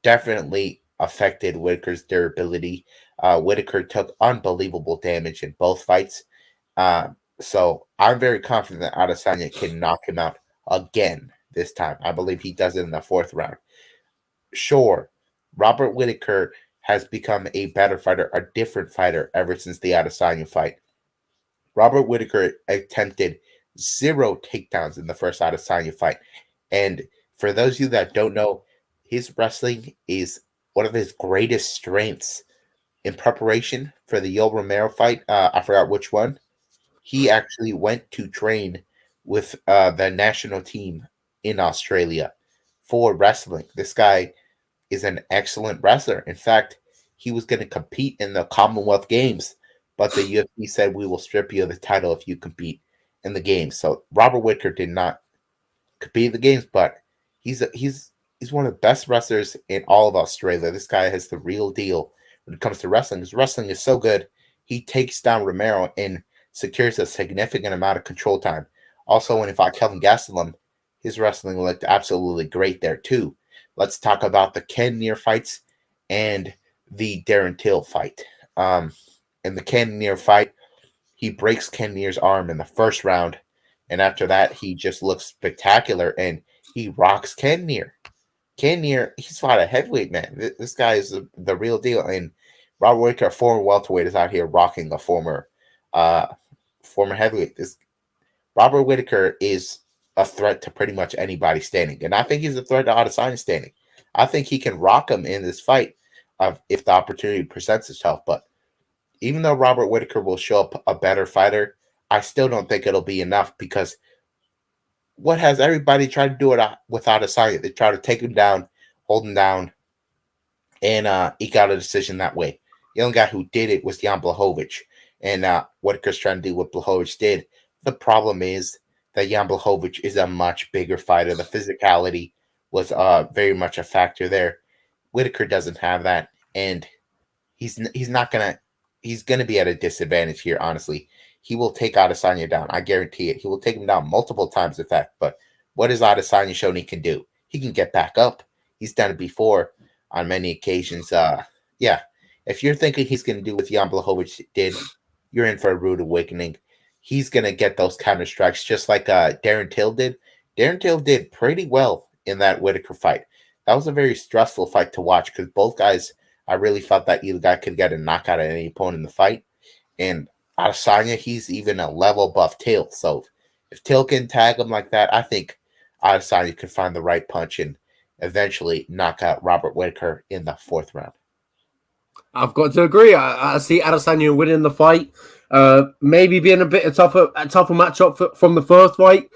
definitely affected Whittaker's durability. Whittaker took unbelievable damage in both fights. So I'm very confident that Adesanya can knock him out again this time. I believe he does it in the 4th round. Sure, Robert Whittaker has become a better fighter, a different fighter ever since the Adesanya fight. Robert Whittaker attempted 0 takedowns in the first Adesanya fight. And for those of you that don't know, his wrestling is one of his greatest strengths in preparation for the Yoel Romero fight. I forgot which one. he actually went to train with the national team in Australia for wrestling. This guy is an excellent wrestler. In fact, he was going to compete in the Commonwealth Games, but the UFC said we will strip you of the title if you compete in the games. So Robert Whittaker did not compete in the games, but he's one of the best wrestlers in all of Australia. This guy has the real deal when it comes to wrestling. His wrestling is so good. He takes down Romero and secures a significant amount of control time. Also, when he fought Kelvin Gastelum, his wrestling looked absolutely great there too. Let's talk about the Ken Neer fights and the Darren Till fight. In the Ken Neer fight, he breaks Ken Neer's arm in the first round, and after that, he just looks spectacular, and he rocks Ken Neer. Ken Neer, he's fought a heavyweight, man. This guy is the real deal, and Robert Whittaker, a former welterweight, is out here rocking a former heavyweight. Robert Whittaker is a threat to pretty much anybody standing, and I think he's a threat to Adesanya standing. I think he can rock him in this fight if the opportunity presents itself. But even though Robert Whittaker will show up a better fighter, I still don't think it'll be enough, because what has everybody tried to do it with Adesanya? They try to take him down, hold him down, and he got a decision that way. The only guy who did it was Jan Blachowicz, and Whittaker's trying to do what Blachowicz did. The problem is that Jan Blachowicz is a much bigger fighter. The physicality was very much a factor there. Whittaker doesn't have that, and he's gonna be at a disadvantage here. Honestly, he will take Adesanya down. I guarantee it. He will take him down multiple times, in fact. But what has Adesanya shown he can do? He can get back up. He's done it before on many occasions. Yeah, if you're thinking he's going to do what Jan Blachowicz did, you're in for a rude awakening. He's going to get those counter strikes just like Darren Till did. Darren Till did pretty well in that Whittaker fight. That was a very stressful fight to watch, because both guys, I really felt that either guy could get a knockout at any point in the fight. And Adesanya, he's even a level above Till. So if Till can tag him like that, I think Adesanya could find the right punch and eventually knock out Robert Whittaker in the fourth round. I've got to agree. I see Adesanya winning the fight. Maybe being a bit tougher matchup from the first fight.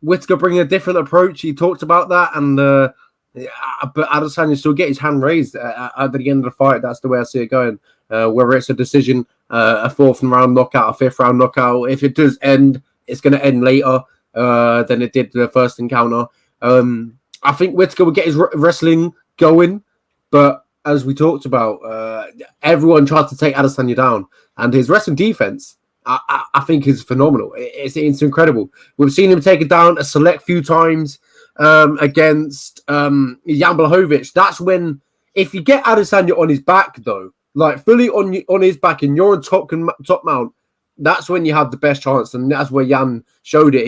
Whittaker bringing a different approach. He talked about that, and but Adesanya still get his hand raised at the end of the fight. That's the way I see it going. Whether it's a decision, a fourth round knockout, a fifth round knockout. If it does end, it's going to end later than it did the first encounter. I think Whittaker will get his wrestling going, but as we talked about, everyone tried to take Adesanya down, and his wrestling defense, I think, is phenomenal. It's incredible. We've seen him take it down a select few times against Jan Blachowicz. That's when, if you get Adesanya on his back, though, like fully on his back, and you're on top mount, that's when you have the best chance, and that's where Jan showed it.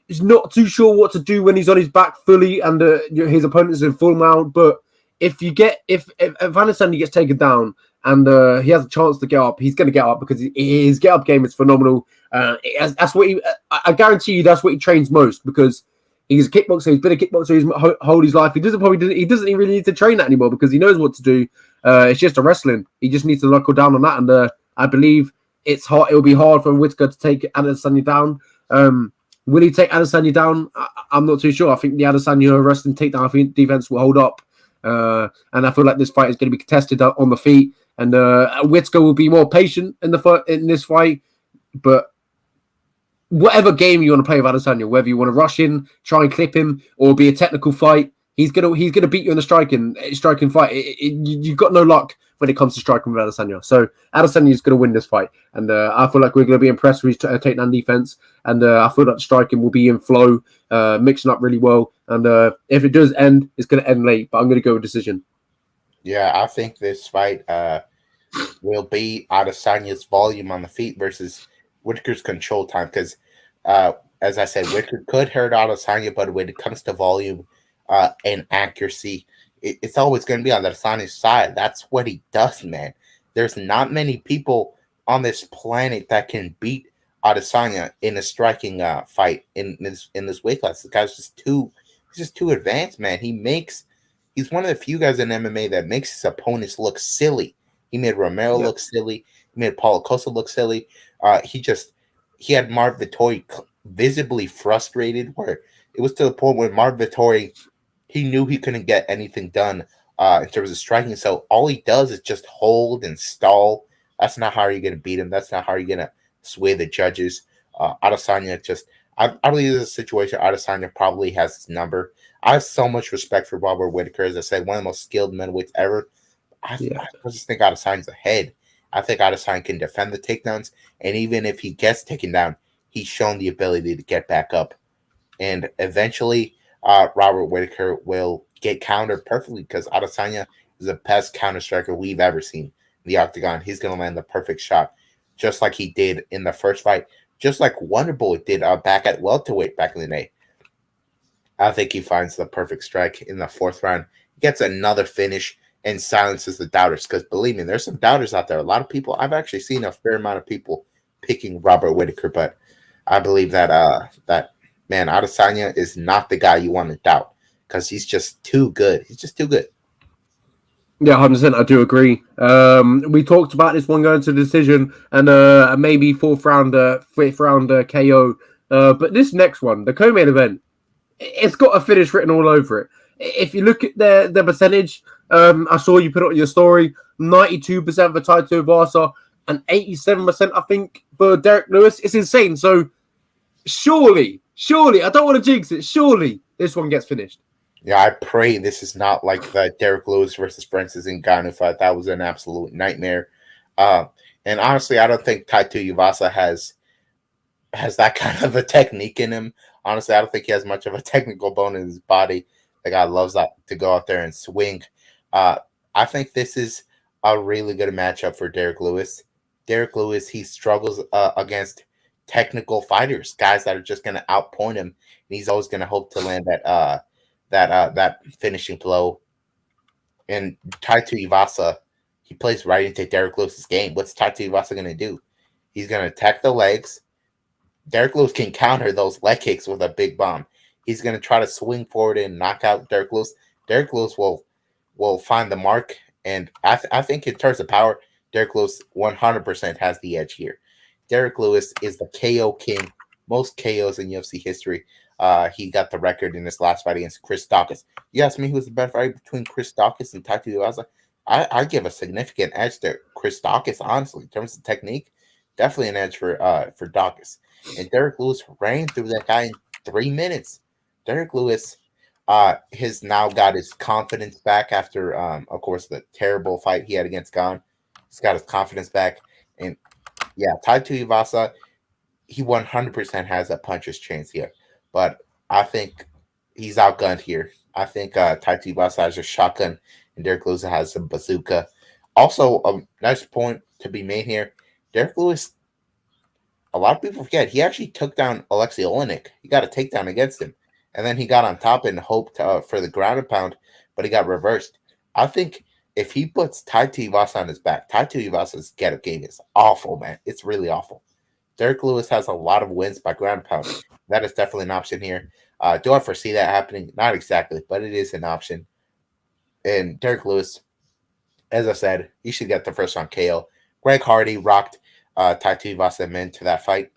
He's not too sure what to do when he's on his back fully, and his opponent's in full mount, but if Adesanya gets taken down and he has a chance to get up, he's going to get up, because his get up game is phenomenal. That's what I guarantee you, that's what he trains most, because he's a kickboxer. He's been a kickboxer his whole his life. He doesn't even really need to train that anymore, because he knows what to do. It's just a wrestling. He just needs to knuckle down on that, and I believe it's hard. It will be hard for Whittaker to take Adesanya down. Will he take Adesanya down? I'm not too sure. I think the Adesanya wrestling takedown defense will hold up. And I feel like this fight is going to be contested on the feet, and Whittaker will be more patient in this fight. But whatever game you want to play with Adesanya, whether you want to rush in, try and clip him, or be a technical fight, he's gonna beat you in the striking fight. You've got no luck when it comes to striking with Adesanya. So Adesanya is going to win this fight, and I feel like we're going to be impressed with his takedown defense, and I feel like the striking will be in flow, mixing up really well. And if it does end, it's going to end late, but I'm going to go with decision. Yeah, I think this fight will be Adesanya's volume on the feet versus Whittaker's control time, because as I said, Whittaker could hurt Adesanya, but when it comes to volume and accuracy, it's always going to be on Adesanya's side. That's what he does, man. There's not many people on this planet that can beat Adesanya in a striking fight in this weight class. This guy's just too advanced, man. He's one of the few guys in MMA that makes his opponents look silly. He made Romero look silly. He made Paulo Costa look silly. He had Marv Vittori visibly frustrated, where it was to the point where Marv Vittori, he knew he couldn't get anything done in terms of striking. So all he does is just hold and stall. That's not how you're going to beat him. That's not how you're going to sway the judges. Adesanya I believe this is a situation Adesanya probably has his number. I have so much respect for Robert Whittaker. As I said, one of the most skilled middleweights ever. I just think Adesanya's ahead. I think Adesanya can defend the takedowns. And even if he gets taken down, he's shown the ability to get back up. And eventually, Robert Whittaker will get countered perfectly because Adesanya is the best counter striker we've ever seen in the octagon. He's going to land the perfect shot, just like he did in the first fight, just like Wonderboy did back at welterweight back in the day. I think he finds the perfect strike in the fourth round, gets another finish, and silences the doubters. Because believe me, there's some doubters out there. A lot of people, I've actually seen a fair amount of people picking Robert Whittaker, but I believe that man, Adesanya is not the guy you want to doubt because he's just too good. He's just too good. Yeah, 100%. I do agree. We talked about this one going to decision and maybe fifth round KO. But this next one, the co-main event, it's got a finish written all over it. If you look at the percentage, I saw you put it on your story, 92% for Taito Varsa and 87%, I think, for Derek Lewis. It's insane. So surely, I don't want to jinx it. Surely this one gets finished. Yeah, I pray this is not like the Derek Lewis versus Francis Ngannou fight. That was an absolute nightmare. And honestly, I don't think Taito Uvasa has that kind of a technique in him. Honestly, I don't think he has much of a technical bone in his body. The guy loves that to go out there and swing. I think this is a really good matchup for Derek Lewis. Derek Lewis, he struggles against technical fighters, guys that are just going to outpoint him, and he's always going to hope to land that finishing blow. And Taito Uvasa, he plays right into Derek Lewis's game. What's Taito Uvasa going to do? He's going to attack the legs. Derek Lewis can counter those leg kicks with a big bomb. He's going to try to swing forward and knock out Derek Lewis. Derek Lewis will find the mark, and I think in terms of power, Derek Lewis 100% has the edge here. Derek Lewis is the KO king, most KOs in UFC history. He got the record in his last fight against Chris Daukaus. You ask me who's the better fight between Chris Daukaus and Taito Uvasa? I give a significant edge to Chris Daukaus, honestly. In terms of technique, definitely an edge for Daukaus. And Derek Lewis ran through that guy in 3 minutes. Derek Lewis has now got his confidence back after, of course, the terrible fight he had against Gane. He's got his confidence back. And, yeah, Taito Uvasa, he 100% has a puncher's chance here. But I think he's outgunned here. I think Taito Uvasa has a shotgun and Derek Lewis has a bazooka. Also, a nice point to be made here. Derek Lewis, a lot of people forget, he actually took down Alexei Olenek. He got a takedown against him. And then he got on top and hoped for the ground and pound, but he got reversed. I think if he puts Taito Uvasa on his back, Taito Uvasa's get-up game is awful, man. It's really awful. Derek Lewis has a lot of wins by ground and pound. That is definitely an option here. Do I foresee that happening? Not exactly, but it is an option. And Derek Lewis, as I said, he should get the first round KO. Greg Hardy rocked Taito Uvasa into that fight,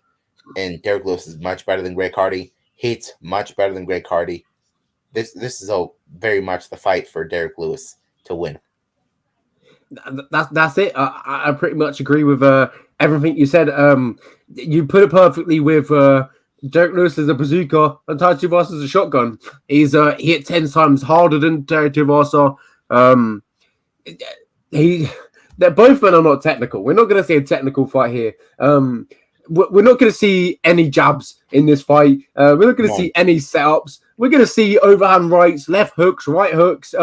and Derek Lewis is much better than Greg Hardy. Hits much better than Greg Hardy. This is very much the fight for Derek Lewis to win. That's it. I pretty much agree with everything you said. You put it perfectly with Derek Lewis as a bazooka and Taito Uvasa as a shotgun. He hit 10 times harder than Taito Uvasa. They're both men are not technical. We're not going to see a technical fight here. We're not going to see any jabs in this fight. We're not going to see any setups. We're going to see overhand rights, left hooks, right hooks,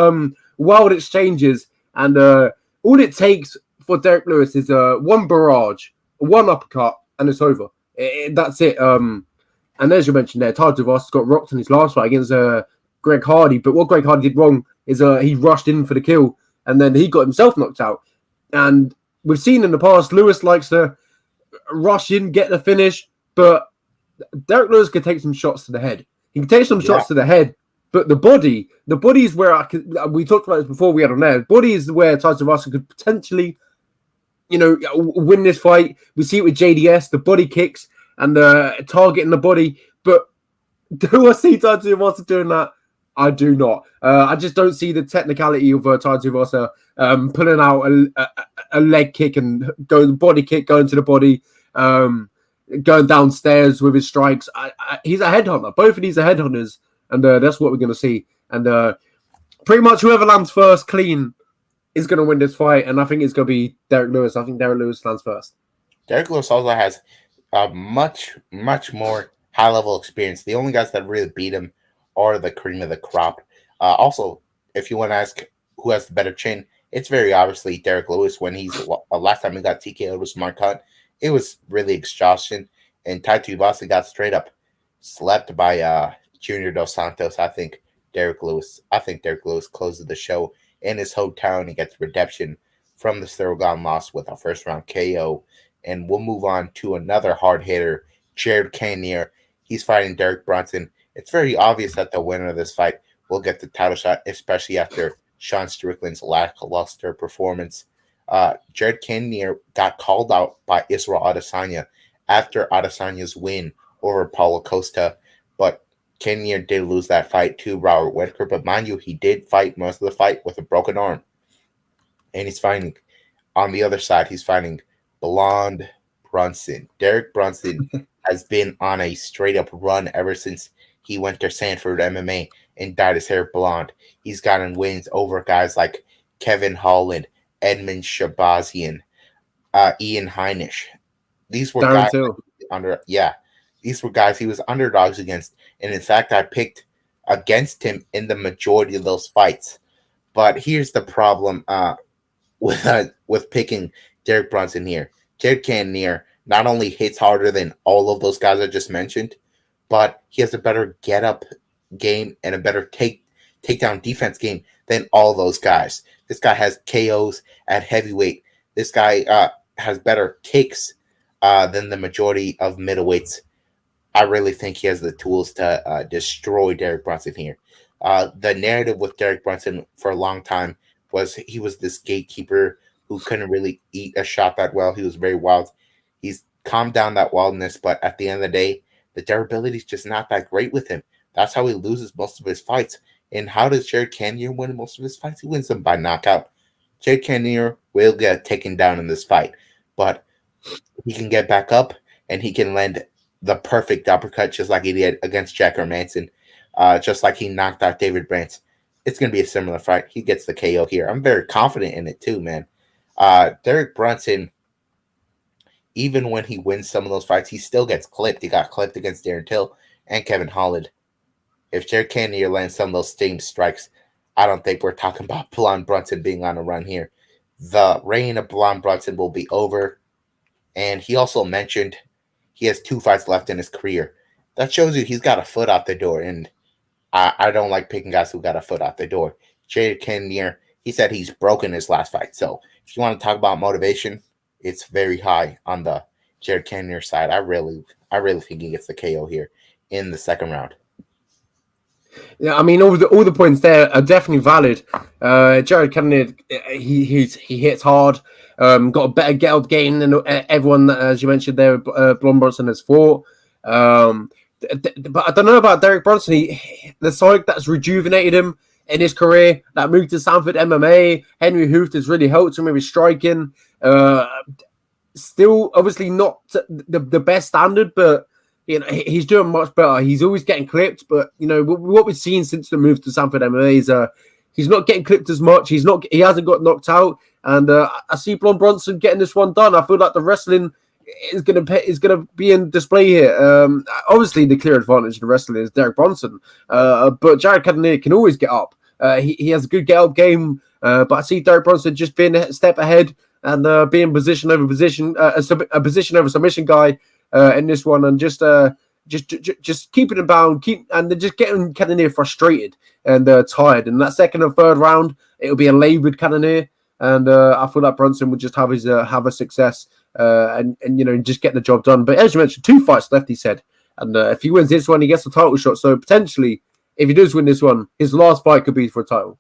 wild exchanges. And all it takes for Derek Lewis is one barrage, one uppercut, and it's over. That's it. And as you mentioned there, Taito Uvasa got rocked in his last fight against Greg Hardy. But what Greg Hardy did wrong is he rushed in for the kill, and then he got himself knocked out. And we've seen in the past, Lewis likes to rush in, get the finish, but Derek Lewis can take some shots to the head. He can take some shots to the head, but the body is where we talked about this before we had on there. The body is where Taito Uvasa could potentially win this fight. We see it with JDS, the body kicks and the targeting the body. But do I see Tai Tuivasa doing that? I do not. I just don't see the technicality of Tai Tuivasa pulling out a leg kick and going body kick, going to the body, going downstairs with his strikes. He's a headhunter. Both of these are headhunters, and that's what we're going to see. And pretty much whoever lands first clean is going to win this fight, and I think it's going to be Derek Lewis. I think Derek Lewis lands first. Derek Lewis also has a much more high-level experience. The only guys that really beat him are the cream of the crop. Also, if you want to ask who has the better chin, it's very obviously Derek Lewis. When he's last time he got TKO'd with Smart Cut, it was really exhaustion, and Tai Tuivasa got straight up slept by Junior Dos Santos. I think Derek Lewis closes the show in his hometown and gets redemption from the Thurgood loss with a first-round KO. And we'll move on to another hard hitter, Jared Cannonier. He's fighting Derek Brunson. It's very obvious that the winner of this fight will get the title shot, especially after Sean Strickland's lackluster performance. Jared Cannonier got called out by Israel Adesanya after Adesanya's win over Paulo Costa, but Cannonier did lose that fight to Robert Whittaker. But mind you, he did fight most of the fight with a broken arm. And he's fighting, on the other side, he's fighting Blonde Brunson. Derek Brunson has been on a straight-up run ever since he went to Sanford MMA and dyed his hair blonde. He's gotten wins over guys like Kevin Holland, Edmund Shabazian, Ian Heinisch. These were guys these were guys he was underdogs against. And in fact, I picked against him in the majority of those fights. But here's the problem with picking Derek Brunson here. Jared Cannonier not only hits harder than all of those guys I just mentioned, but he has a better get-up game and a better takedown defense game than all those guys. This guy has KOs at heavyweight. This guy has better kicks than the majority of middleweights. I really think he has the tools to destroy Derek Brunson here. The narrative with Derek Brunson for a long time was he was this gatekeeper who couldn't really eat a shot that well. He was very wild. He's calmed down that wildness, but at the end of the day, the durability is just not that great with him. That's how he loses most of his fights. And how does Jared Cannonier win most of his fights? He wins them by knockout. Jared Cannonier will get taken down in this fight, but he can get back up and he can land the perfect uppercut just like he did against Jack Hermansen, just like he knocked out David Brant. It's going to be a similar fight. He gets the KO here. I'm very confident in it too, man. Derek Brunson, even when he wins some of those fights, he still gets clipped. He got clipped against Darren Till and Kevin Holland. If Jared Cannonier lands some of those same strikes, I don't think we're talking about Blonde Brunson being on a run here. The reign of Blonde Brunson will be over. And he also mentioned he has 2 fights left in his career. That shows you he's got a foot out the door. And I don't like picking guys who got a foot out the door. Jared Cannonier, he said he's broken his last fight. So if you want to talk about motivation, it's very high on the Jared Cannonier side. I really think he gets the KO here in the second round. Yeah, I mean, all the points there are definitely valid. Jared Cannonier, he hits hard. Got a better get-up game than everyone, as you mentioned there, Blonde Brunson has fought. But I don't know about Derek Brunson. The side that's rejuvenated him in his career, that moved to Sanford MMA. Henry Hooft has really helped him with his striking. Still, obviously not the best standard, but he's doing much better. He's always getting clipped, but what we've seen since the move to Sanford MMA is he's not getting clipped as much. He hasn't got knocked out, and I see Blonde Brunson getting this one done. I feel like the wrestling is gonna be in display here. Obviously, the clear advantage of the wrestling is Derek Brunson, but Jared Cannonier can always get up. He has a good get up game, but I see Derek Brunson just being a step ahead and being position over position, a position over submission guy in this one, and just keeping him bound, and just getting Cannonier frustrated and tired. In that second and third round, it'll be a laboured Cannonier, and I feel like Brunson would just have a success and just get the job done. But as you mentioned, 2 fights left, he said, and if he wins this one, he gets the title shot. So potentially, if he does win this one, his last fight could be for a title.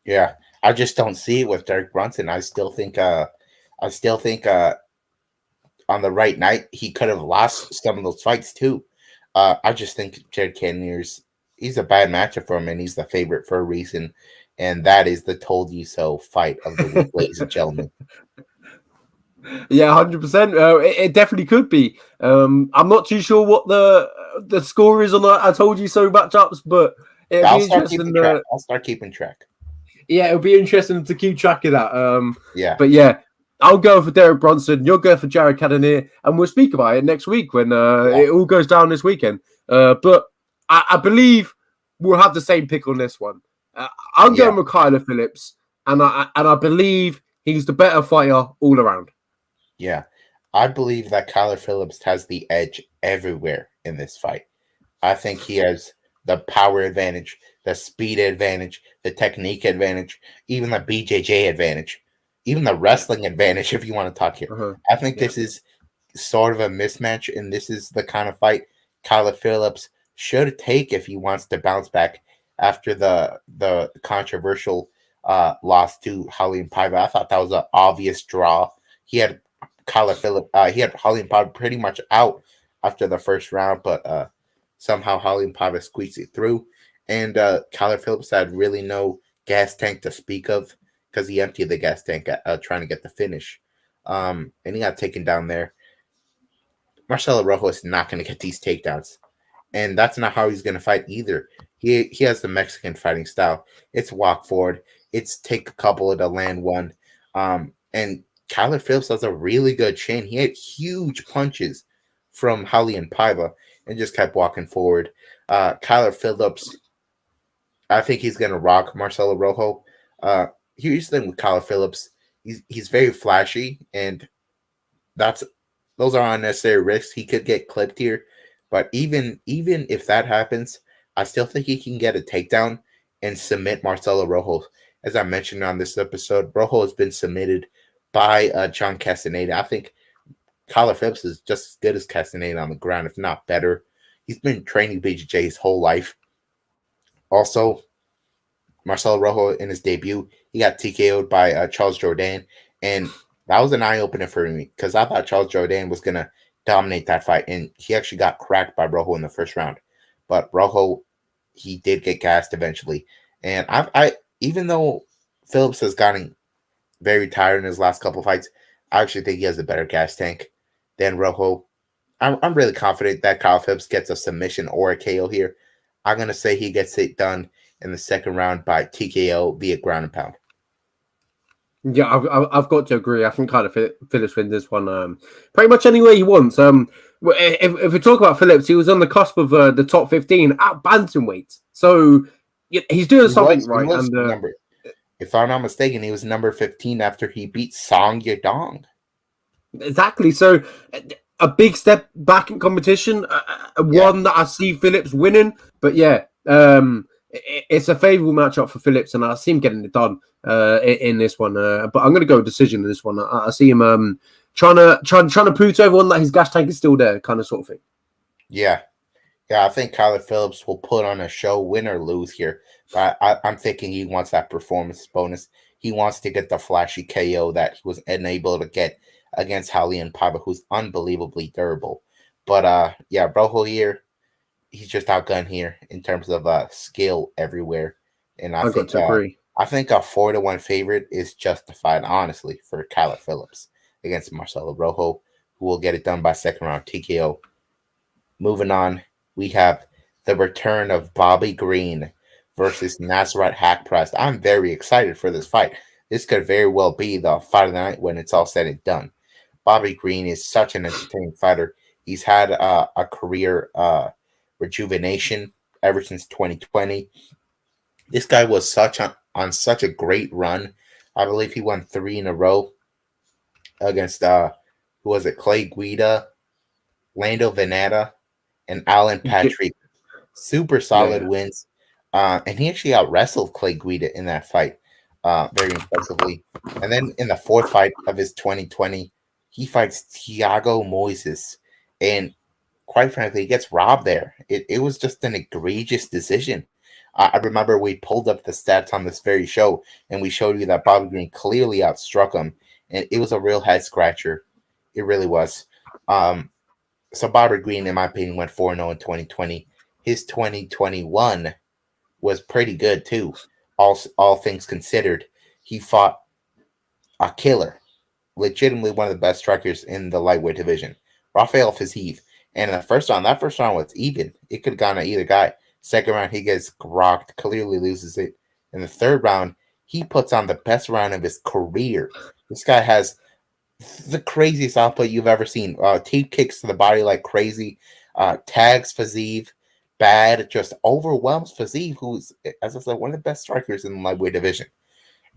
Yeah, I just don't see it with Derek Brunson. I still think I still think on the right night he could have lost some of those fights too. I just think Jared Cannonier's he's a bad matchup for him, and he's the favorite for a reason, and that is the told you so fight of the week, ladies and gentlemen. Yeah, 100%. It definitely could be. I'm not too sure what the score is on the I told you so matchups, but it'll be interesting. I'll start keeping track. Yeah, it'll be interesting to keep track of that. Yeah. But yeah, I'll go for Derek Brunson. You'll go for Jared Cannonier, and we'll speak about it next week when it all goes down this weekend. But I believe we'll have the same pick on this one. I'm going with Kyler Phillips, and I believe he's the better fighter all around. Yeah, I believe that Kyler Phillips has the edge everywhere in this fight. I think he has the power advantage, the speed advantage, the technique advantage, even the BJJ advantage, even the wrestling advantage, if you want to talk here. I think this is sort of a mismatch, and this is the kind of fight Kyler Phillips should take if he wants to bounce back after the controversial loss to Raulian Paiva. I thought that was an obvious draw. He had he had Raulian Paiva pretty much out after the first round, but somehow Raulian Paiva squeezed it through. And Kyler Phillips had really no gas tank to speak of because he emptied the gas tank trying to get the finish. And he got taken down there. Marcelo Rojo is not going to get these takedowns. And that's not how he's going to fight either. He has the Mexican fighting style. It's walk forward. It's take a couple to land one. And Kyler Phillips has a really good chin. He had huge punches from Raulian Paiva and just kept walking forward. Kyler Phillips, I think he's going to rock Marcelo Rojo. Here's the thing with Kyler Phillips. He's very flashy, and those are unnecessary risks. He could get clipped here, but even if that happens, I still think he can get a takedown and submit Marcelo Rojo. As I mentioned on this episode, Rojo has been submitted by John Castaneda. I think Kyler Phillips is just as good as Castaneda on the ground, if not better. He's been training BJJ his whole life. Also, Marcelo Rojo in his debut, he got TKO'd by Charles Jourdain, and that was an eye-opener for me because I thought Charles Jourdain was going to dominate that fight, and he actually got cracked by Rojo in the first round. But Rojo, he did get gassed eventually. And I even though Phillips has gotten very tired in his last couple of fights, I actually think he has a better gas tank than Rojo. I'm really confident that Kyle Phillips gets a submission or a KO here. I'm going to say he gets it done in the second round by TKO via ground and pound. Yeah, I've got to agree. I think kind of Phillips wins this one pretty much any way he wants. If we talk about Phillips, he was on the cusp of the top 15 at bantamweight. So he's doing something right. If I'm not mistaken, he was number 15 after he beat Song Yadong. Exactly. So a big step back in competition, one that I see Phillips winning. But yeah, it's a favorable matchup for Phillips, and I see him getting it done in this one. But I'm going to go decision in this one. I see him trying to prove to everyone that his gas tank is still there, kind of sort of thing. Yeah. I think Kyler Phillips will put on a show, win or lose here. But I'm thinking he wants that performance bonus. He wants to get the flashy KO that he was unable to get against Raulian Paiva, who's unbelievably durable. But Rojo here, he's just outgunned here in terms of skill everywhere. And I think a 4-1 favorite is justified, honestly, for Kyler Phillips against Marcelo Rojo, who will get it done by second round TKO. Moving on, we have the return of Bobby Green versus Nasrat Haqparast. I'm very excited for this fight. This could very well be the fight of the night when it's all said and done. Bobby Green is such an entertaining fighter. He's had a career rejuvenation ever since 2020. This guy was on such a great run. I believe he won 3 in a row against who was it? Clay Guida, Lando Veneta, and Alan Patrick. Super solid wins. And he actually out-wrestled Clay Guida in that fight very impressively. And then in the fourth fight of his 2020, he fights Thiago Moises. And quite frankly, he gets robbed there. It was just an egregious decision. I remember we pulled up the stats on this very show, and we showed you that Bobby Green clearly outstruck him. and it was a real head scratcher. It really was. So Bobby Green, in my opinion, went 4-0 in 2020. His 2021 was pretty good too. All things considered, he fought a killer, legitimately one of the best strikers in the lightweight division, Rafael Fiziev. And in the first round, that first round was even. It could have gone to either guy. Second round, he gets rocked, clearly loses it. In the third round, he puts on the best round of his career. This guy has the craziest output you've ever seen. Teep kicks to the body like crazy. Tags Fiziev bad, just overwhelms Fiziev, who's, as I said, one of the best strikers in the lightweight division.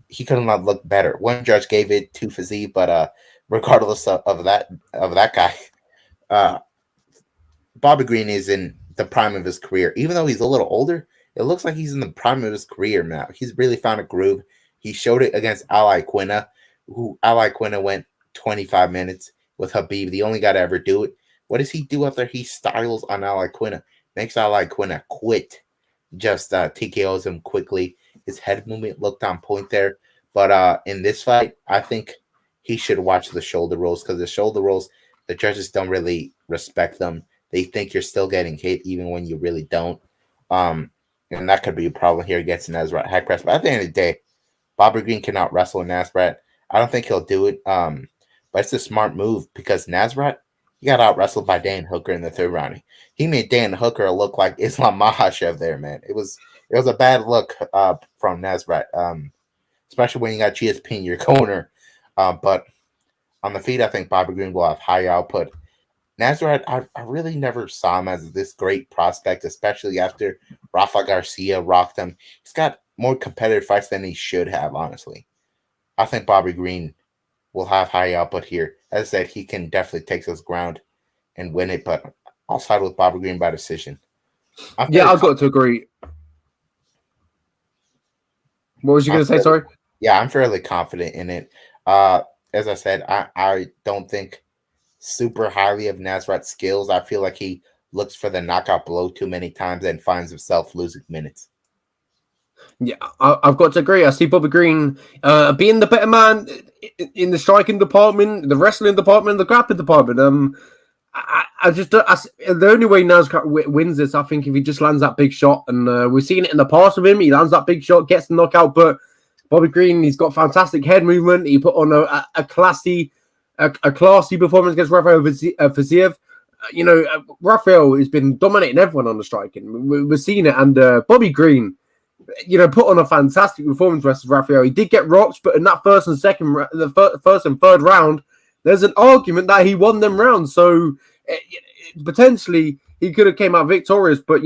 He could not look better. One judge gave it to Fiziev, but regardless of that guy, Bobby Green is in the prime of his career. Even though he's a little older, it looks like he's in the prime of his career now. He's really found a groove. He showed it against Ali Quinna, who Ali Quinna went 25 minutes with Habib, the only guy to ever do it. What does he do after he styles on Ali Quinna? Makes Ali Quinna quit. Just TKOs him quickly. His head movement looked on point there. But in this fight, I think he should watch the shoulder rolls, because the shoulder rolls, the judges don't really respect them. They think you're still getting hit even when you really don't. And that could be a problem here against Nasrat Haqparast. But at the end of the day, Bobby Green cannot wrestle Nasrat. I don't think he'll do it. But it's a smart move, because Nasrat, he got out wrestled by Dan Hooker in the third round. He made Dan Hooker look like Islam Makhachev there, man. It was a bad look from Nasrat, especially when you got GSP in your corner. But on the feet, I think Bobby Green will have high output. Nasrat, I really never saw him as this great prospect, especially after Rafa Garcia rocked him. He's got more competitive fights than he should have, honestly. I think Bobby Green will have high output here. As I said, he can definitely take his ground and win it, but I'll side with Bobby Green by decision. I've got to agree. What was you going to say, sorry? Yeah, I'm fairly confident in it. As I said, I don't think super highly of Nasrat's skills. I feel like he looks for the knockout blow too many times and finds himself losing minutes. Yeah, I've got to agree. I see Bobby Green being the better man in the striking department, the wrestling department, the grappling department. The only way Nasrat wins this, I think, if he just lands that big shot. And we've seen it in the past with him. He lands that big shot, gets the knockout. But Bobby Green, he's got fantastic head movement. He put on a classy performance against Rafael Fiziev. Rafael has been dominating everyone on the striking. We're seeing it. And Bobby Green, put on a fantastic performance versus Rafael. He did get rocked, but in that first and third round, there's an argument that he won them rounds. So potentially he could have came out victorious. But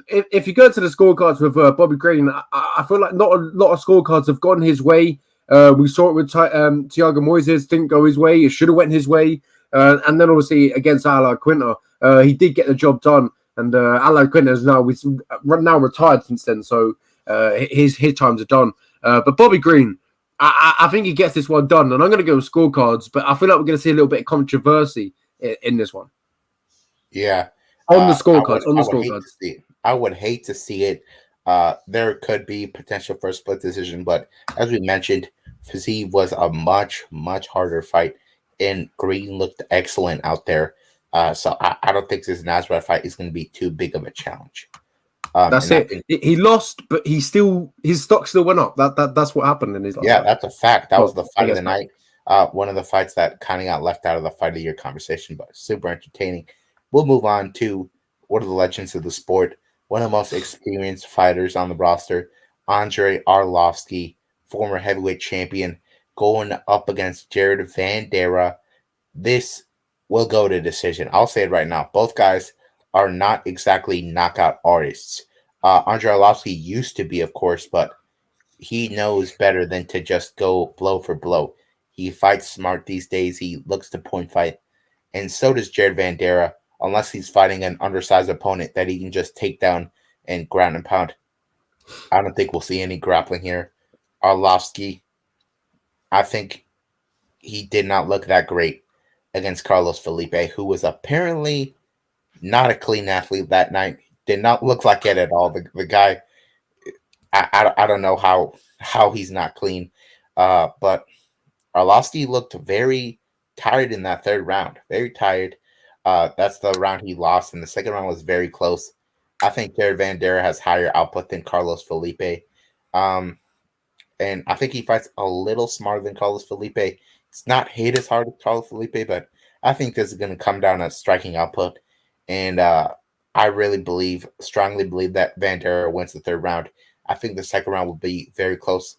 if you go to the scorecards with Bobby Green, I feel like not a lot of scorecards have gone his way. We saw it with Thiago Moises, didn't go his way. It should have went his way. And then obviously against Ali Quinta, he did get the job done. And Ali Quinta is now retired since then, so his times are done. But Bobby Green, I think he gets this one done, and I'm going to go with scorecards, but I feel like we're going to see a little bit of controversy in this one. Yeah. On the scorecards. I would hate to see it. There could be potential for a split decision, but as we mentioned, Fiziev was a much, much harder fight, and Green looked excellent out there. So I don't think this Nasrat fight is going to be too big of a challenge. That's it. He lost, but his stock still went up. That's what happened in his last fight. That's a fact. That was the fight of the night. One of the fights that kind of got left out of the fight of the year conversation, but super entertaining. We'll move on to one of the legends of the sport, one of the most experienced fighters on the roster, Andrei Arlovski, former heavyweight champion, going up against Jared Vanderaa. This will go to decision. I'll say it right now. Both guys are not exactly knockout artists. Andrei Arlovski used to be, of course, but he knows better than to just go blow for blow. He fights smart these days. He looks to point fight. And so does Jared Vanderaa, unless he's fighting an undersized opponent that he can just take down and ground and pound. I don't think we'll see any grappling here. Arlovski, I think he did not look that great against Carlos Felipe, who was apparently not a clean athlete that night. Did not look like it at all. The guy, I don't know how he's not clean. But Arlovski looked very tired in that third round. Very tired. That's the round he lost, and the second round was very close. I think Jared Vanderaa has higher output than Carlos Felipe. And I think he fights a little smarter than Carlos Felipe. It's not hit as hard as Carlos Felipe, but I think this is going to come down to striking output. And I really strongly believe that Vanderaa wins the third round. I think the second round will be very close.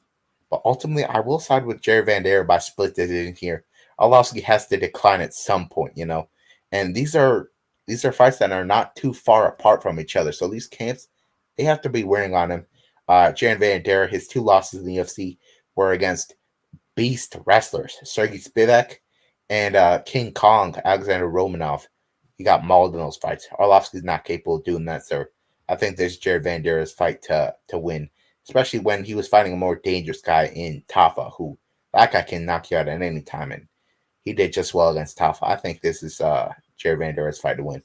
But ultimately, I will side with Jared Vanderaa by split decision here. Arlovski has to decline at some point, you know. And these are fights that are not too far apart from each other. So these camps, they have to be wearing on him. Jared Vanderaa, his 2 losses in the UFC were against beast wrestlers, Sergey Spivak and King Kong, Alexander Romanov. He got mauled in those fights. Arlovski's not capable of doing that, so I think there's Jared Vandera's fight to win, especially when he was fighting a more dangerous guy in Tafa, who that guy can knock you out at any time, and he did just well against Tafa. I think this is Jared Vandera's fight to win.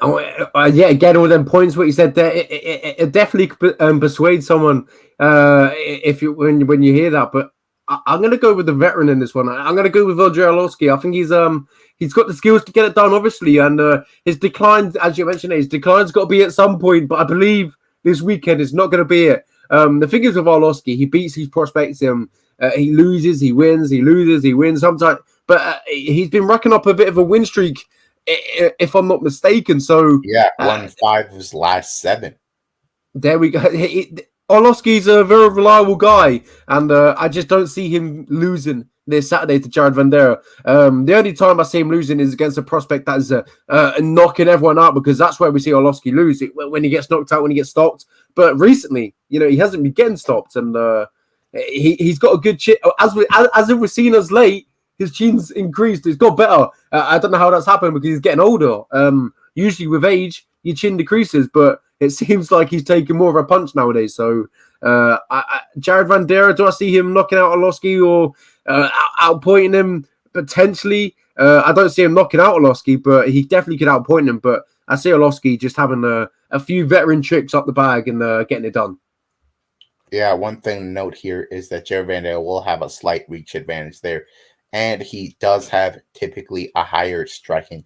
Yeah, again, all them points what you said there, it definitely could persuade someone if you when you hear that. But I'm going to go with the veteran in this one. I'm going to go with Andre Arlovski. I think he's got the skills to get it done, obviously, and his decline, as you mentioned, his decline's got to be at some point. But I believe this weekend is not going to be it. The thing is with Arlovski, he beats his prospects. He loses, he wins, he loses, he wins sometimes. But he's been racking up a bit of a win streak, if I'm not mistaken. So yeah, 1-5 of his last 7. There we go. Arlovski's a very reliable guy, and I just don't see him losing this Saturday to Jared Vanderaa. The only time I see him losing is against a prospect that is knocking everyone out, because that's where we see Arlovski lose, when he gets knocked out, when he gets stopped. But recently, you know, he hasn't been getting stopped, and he's got a good chin. As we've seen as late, his chin's increased. It's got better. I don't know how that's happened, because he's getting older. Usually with age, your chin decreases, but it seems like he's taking more of a punch nowadays. So, Jared Vanderaa, do I see him knocking out Arlovski or outpointing him potentially? I don't see him knocking out Arlovski, but he definitely could outpoint him. But I see Arlovski just having a few veteran tricks up the bag and getting it done. Yeah, one thing to note here is that Jared Vanderaa will have a slight reach advantage there. And he does have typically a higher striking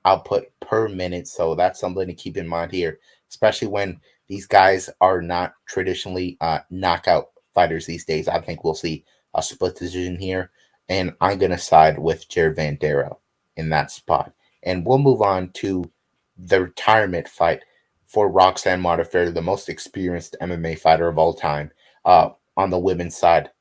output per minute. So that's something to keep in mind here, especially when these guys are not traditionally knockout fighters these days. I think we'll see a split decision here. And I'm going to side with Jared Vanderaa in that spot. And we'll move on to the retirement fight for Roxanne Modifer, the most experienced MMA fighter of all time on the women's side.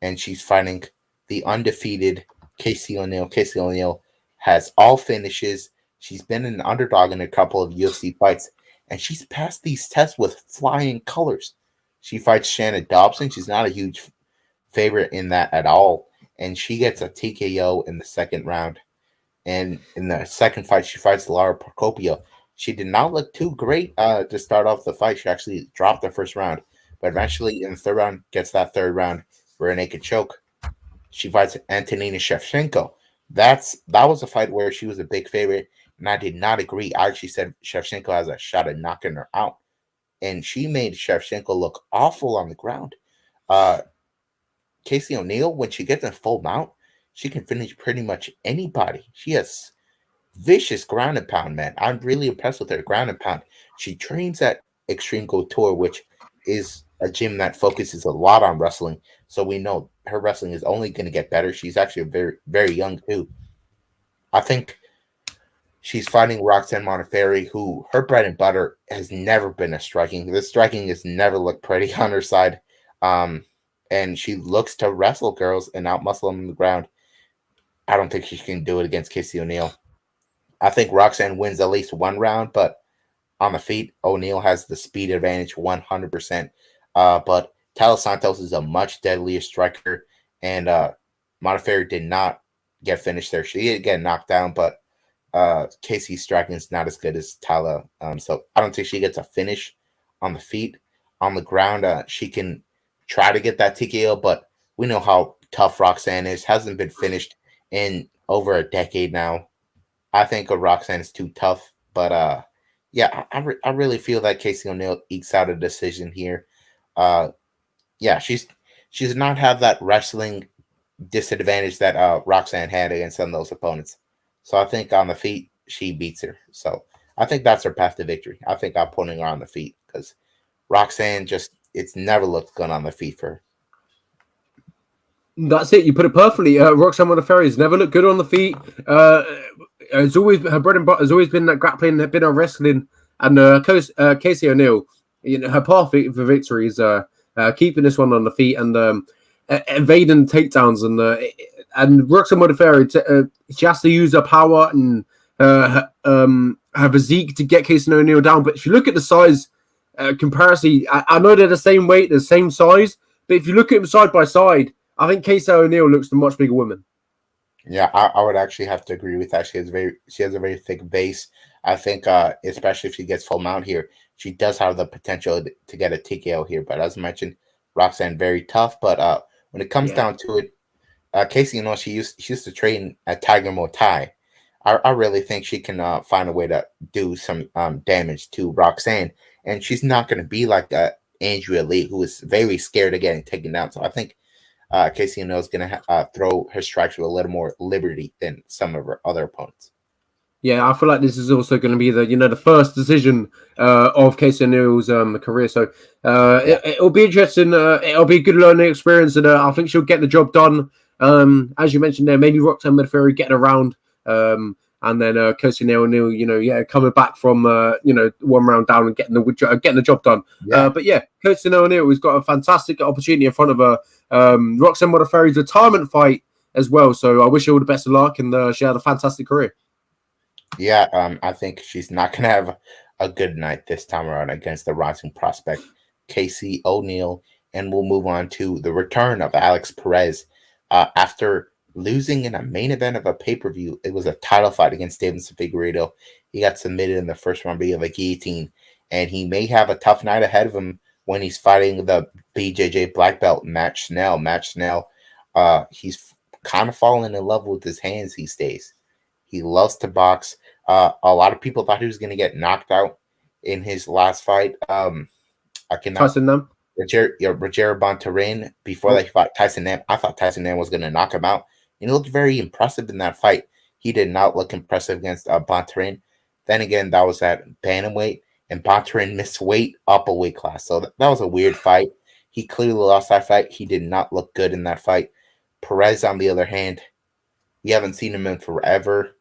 And she's fighting the undefeated Casey O'Neill. Casey O'Neill has all finishes. She's been an underdog in a couple of UFC fights, and she's passed these tests with flying colors. She fights Shannon Dobson. She's not a huge favorite in that at all, and she gets a TKO in the second round. And in the second fight, she fights Lara Procopio. She did not look too great to start off the fight. She actually dropped the first round, but eventually in the third round, gets that third round rear naked choke. She fights Antonina Shevchenko. That was a fight where she was a big favorite, and I did not agree. I actually said Shevchenko has a shot at knocking her out, and she made Shevchenko look awful on the ground. Casey O'Neill, when she gets in full mount, she can finish pretty much anybody. She has vicious ground and pound, man. I'm really impressed with her ground and pound. She trains at Extreme Couture, which is a gym that focuses a lot on wrestling. So we know her wrestling is only going to get better. She's actually very, very young too. I think she's fighting Roxanne Modifer, who her bread and butter has never been a striking. The striking has never looked pretty on her side. And she looks to wrestle girls and outmuscle them on the ground. I don't think she can do it against Casey O'Neill. I think Roxanne wins at least one round, but on the feet, O'Neill has the speed advantage 100%. But Taila Santos is a much deadlier striker, and Modifer did not get finished there. She did get knocked down, but Casey's striking is not as good as Taila. So I don't think she gets a finish on the feet. On the ground, she can try to get that TKO, but we know how tough Roxanne is. Hasn't been finished in over a decade now. I think Roxanne is too tough, but yeah, I really feel that Casey O'Neill ekes out a decision here. Yeah, she's not have that wrestling disadvantage that Roxanne had against some of those opponents. So I think on the feet, she beats her. So I think that's her path to victory. I think I'm putting her on the feet because Roxanne it's never looked good on the feet for her. That's it. You put it perfectly. Roxanne Modifer has never looked good on the feet. It's always her bread and butter has always been that grappling, been on wrestling, and Casey O'Neill. Her path for victory is keeping this one on the feet and evading takedowns and Roxanne Modifer. She has to use her power and her physique to get Casey O'Neill down. But if you look at the size comparison, I know they're the same weight, the same size, but if you look at them side by side, I think Casey O'Neill looks the much bigger woman. Yeah, I would actually have to agree with that. She has a very thick base. I think, especially if she gets full mount here, she does have the potential to get a TKO here. But as mentioned, Roxanne very tough. But when it comes down to it, Casey, she used to train at Tiger Muay Thai. I really think she can find a way to do some damage to Roxanne, and she's not going to be like Andrea Lee, who is very scared of getting taken down. So I think Casey O'Neill is going to throw her strikes with a little more liberty than some of her other opponents. Yeah, I feel like this is also going to be the first decision of Casey O'Neill's career. So it'll be interesting. It'll be a good learning experience, and I think she'll get the job done. As you mentioned there, maybe Roxanne Modifer getting around, and then Casey O'Neill, coming back from one round down and getting the job done. Yeah. But yeah, Casey O'Neill has got a fantastic opportunity in front of her. Roxanne Modifer's retirement fight as well. So I wish her all the best of luck, and she had a fantastic career. Yeah, I think she's not going to have a good night this time around against the rising prospect, Casey O'Neill. And we'll move on to the return of Alex Perez. After losing in a main event of a pay-per-view, it was a title fight against Deiveson Figueiredo. He got submitted in the first round via the guillotine, and he may have a tough night ahead of him when he's fighting the BJJ black belt, Matt Schnell. Matt Schnell, he's kind of fallen in love with his hands these days. He loves to box. A lot of people thought he was going to get knocked out in his last fight. Tyson Nam? Roger Bontorin, before that he fought Tyson Nam. I thought Tyson Nam was going to knock him out. And he looked very impressive in that fight. He did not look impressive against Bontorin. Then again, that was at bantamweight, and Bontorin missed weight up a weight class. So that was a weird fight. He clearly lost that fight. He did not look good in that fight. Perez, on the other hand, we haven't seen him in forever.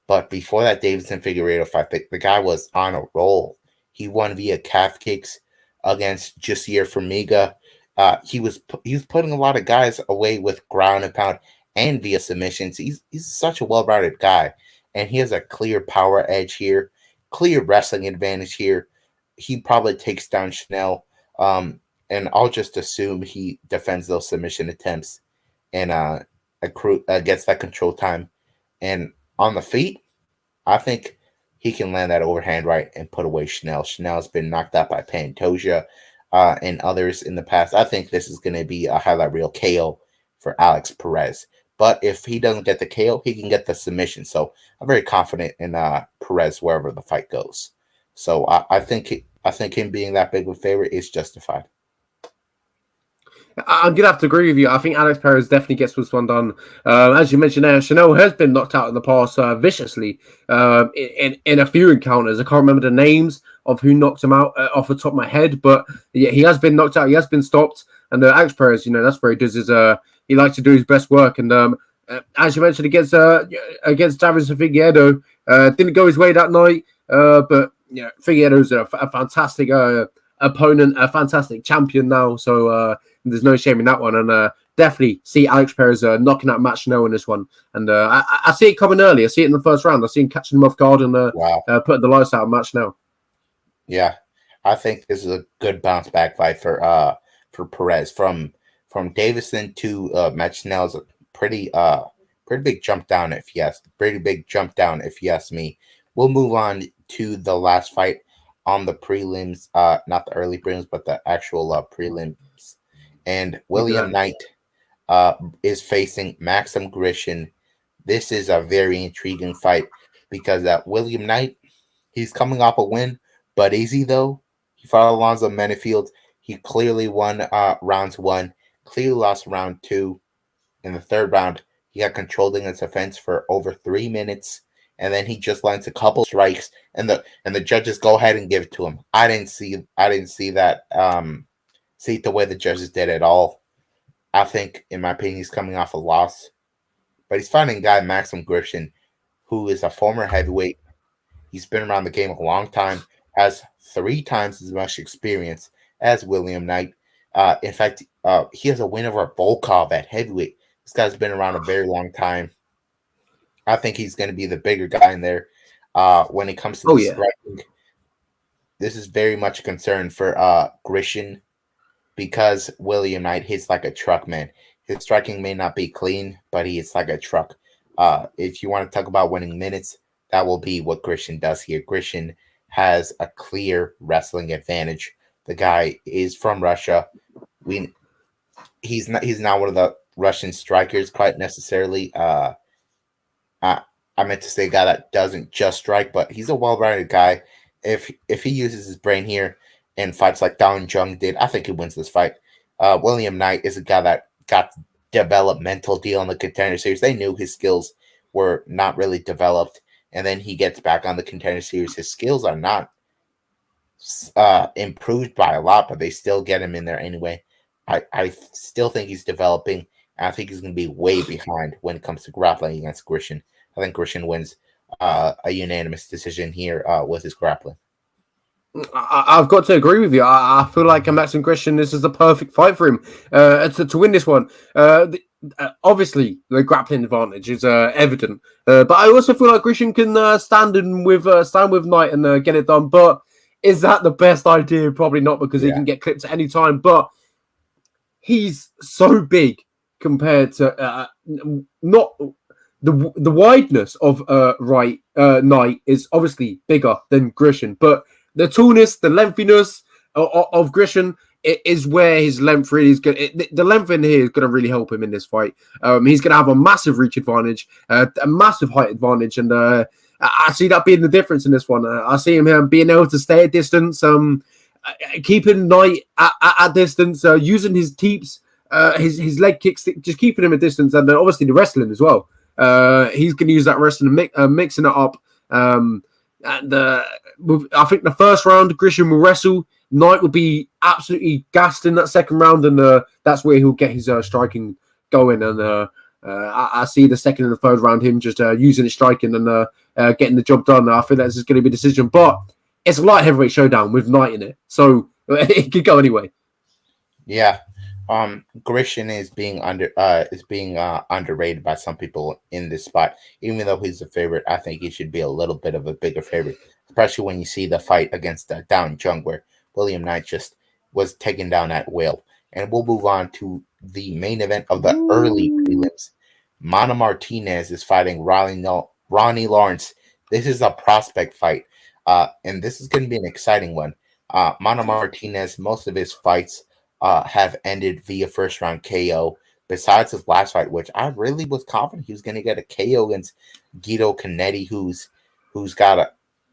But before that Deiveson Figueiredo fight, the guy was on a roll. He won via calf kicks against Jussier Formiga. He was putting a lot of guys away with ground and pound and via submissions. He's such a well-rounded guy, and he has a clear power edge here, clear wrestling advantage here. He probably takes down Schnell, and I'll just assume he defends those submission attempts and gets that control time. And on the feet, I think he can land that overhand right and put away Schnell. Schnell's been knocked out by Pantoja and others in the past. I think this is going to be a highlight reel KO for Alex Perez. But if he doesn't get the KO, he can get the submission. So I'm very confident in Perez wherever the fight goes. So I think him being that big of a favorite is justified. I'm going to have to agree with you. I think Alex Perez definitely gets this one done. As you mentioned there, Schnell has been knocked out in the past viciously in a few encounters. I can't remember the names of who knocked him out off the top of my head, but yeah, he has been knocked out. He has been stopped. And Alex Perez, that's where he does his, he likes to do his best work. And as you mentioned, against Deiveson Figueiredo, didn't go his way that night. But Figueiredo's a fantastic opponent, a fantastic champion now. So there's no shame in that one. And definitely see Alex Perez knocking out Matt Schnell in this one. And I see it coming early. I see it in the first round. I see him catching him off guard and putting the lights out of Matt Schnell. Yeah, I think this is a good bounce back fight for Perez. From Deiveson to Matt Schnell is a pretty big jump down if you ask me. We'll move on to the last fight on the prelims, not the early prelims, but the actual prelims. And William Knight is facing Maxim Grishin. This is a very intriguing fight because William Knight, he's coming off a win, but is he though? He fought Alonzo Menefield. He clearly won rounds 1, clearly lost round 2. in the third round, he had controlled against offense for over 3 minutes, and then he just lands a couple strikes, and the judges go ahead and give it to him. I didn't see that see it the way the judges did at all. I think, in my opinion, he's coming off a loss, but he's fighting a guy, Maxim Grishin, who is a former heavyweight. He's been around the game a long time, has 3 times as much experience as William Knight. In fact, he has a win over Volkov at heavyweight. This guy's been around a very long time. I think he's going to be the bigger guy in there. When it comes to striking, this is very much a concern for Grishin, because William Knight hits like a truck, man. His striking may not be clean, but he hits like a truck. If you want to talk about winning minutes, that will be what Grishin does here. Grishin has a clear wrestling advantage. The guy is from Russia. He's not one of the Russian strikers quite necessarily. I meant to say a guy that doesn't just strike, but he's a well-rounded guy. If he uses his brain here and fights like Dong Jung did, I think he wins this fight. William Knight is a guy that got developmental deal in the Contender Series. They knew his skills were not really developed, and then he gets back on the Contender Series. His skills are not improved by a lot, but they still get him in there anyway. I still think he's developing, and I think he's going to be way behind when it comes to grappling against Grishin. I think Grishin wins a unanimous decision here with his grappling. I've got to agree with you. I feel like Maxim Grishin, this is the perfect fight for him to win this one. Obviously, the grappling advantage is evident, but I also feel like Grishin can stand with Knight and get it done. But is that the best idea? Probably not, because he can get clipped at any time. But he's so big compared to not the wideness of Knight is obviously bigger than Grishin, but the tallness, the lengthiness of Grishin is where his length really is good. The length in here is going to really help him in this fight. He's going to have a massive reach advantage, a massive height advantage, and I see that being the difference in this one. I see him here being able to stay at distance, keeping Knight at distance, using his teeps, his leg kicks, just keeping him at distance, and then obviously the wrestling as well. He's going to use that wrestling, mixing it up. And I think the first round, Grishin will wrestle. Knight will be absolutely gassed in that second round, and that's where he'll get his striking going. And I see the second and the third round him just using his striking and getting the job done. I think that's going to be a decision, but it's a light heavyweight showdown with Knight in it, so it could go anyway. Yeah, Grishin is being underrated by some people in this spot. Even though he's a favorite, I think he should be a little bit of a bigger favorite, especially when you see the fight against Dong Jung, where William Knight just was taken down at will. And we'll move on to the main event of the early prelims. Mana Martinez is fighting Ronnie Lawrence. This is a prospect fight, and this is going to be an exciting one. Mana Martinez, most of his fights have ended via first round KO. Besides his last fight, which I really was confident he was going to get a KO against Guido Canetti, who's got a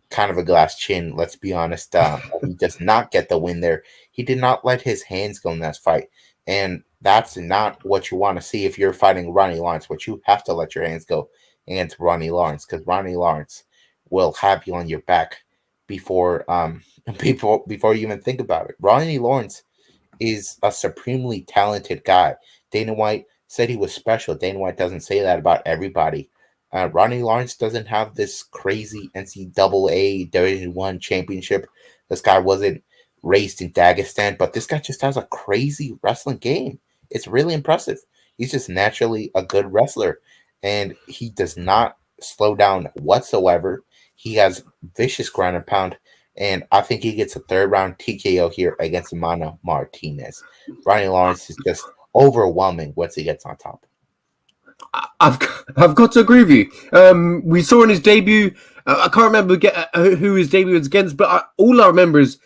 kind of a glass chin. Let's be honest. He does not get the win there. He did not let his hands go in that fight, and that's not what you want to see if you're fighting Ronnie Lawrence. But you have to let your hands go against Ronnie Lawrence, because Ronnie Lawrence will have you on your back before you even think about it. Ronnie Lawrence is a supremely talented guy. Dana White said he was special. Dana White doesn't say that about everybody. Ronnie Lawrence doesn't have this crazy NCAA Division I championship. This guy wasn't raised in Dagestan, but this guy just has a crazy wrestling game. It's really impressive. He's just naturally a good wrestler, and he does not slow down whatsoever. He has vicious ground and pound, and I think he gets a third round TKO here against Mana Martinez. Ronnie Lawrence is just overwhelming once he gets on top. I've got to agree with you. We saw in his debut, I can't remember who his debut was against, but all I remember is,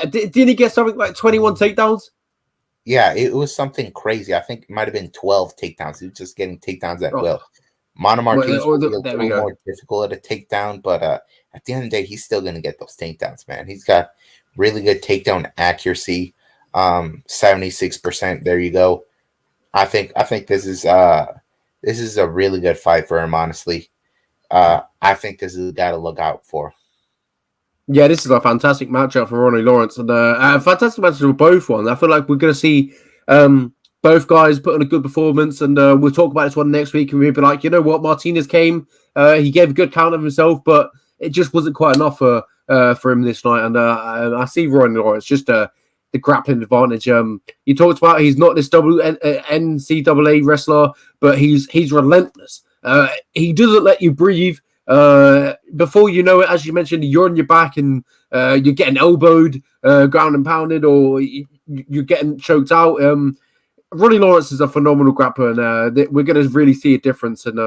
didn't he get something like 21 takedowns? Yeah, it was something crazy. I think it might have been 12 takedowns. He was just getting takedowns at will. Mana Martinez will be a little more difficult at a takedown, but at the end of the day, he's still going to get those takedowns, man. He's got really good takedown accuracy, 76%. There you go. I think this is a really good fight for him. Honestly, I think this is a guy to look out for. Yeah, this is a fantastic matchup for Ronnie Lawrence, and a fantastic matchup for both ones. I feel like we're going to see both guys put on a good performance, and we'll talk about this one next week. And we'll be like, you know what, Martinez came, he gave a good count of himself, but it just wasn't quite enough for him this night. And I see Ronnie Lawrence just the grappling advantage. You talked about he's not this NCAA wrestler, but he's relentless. He doesn't let you breathe. Before you know it, as you mentioned, you're on your back and you're getting elbowed, ground and pounded, or you're getting choked out. Ronnie Lawrence is a phenomenal grappler, and we're going to really see a difference in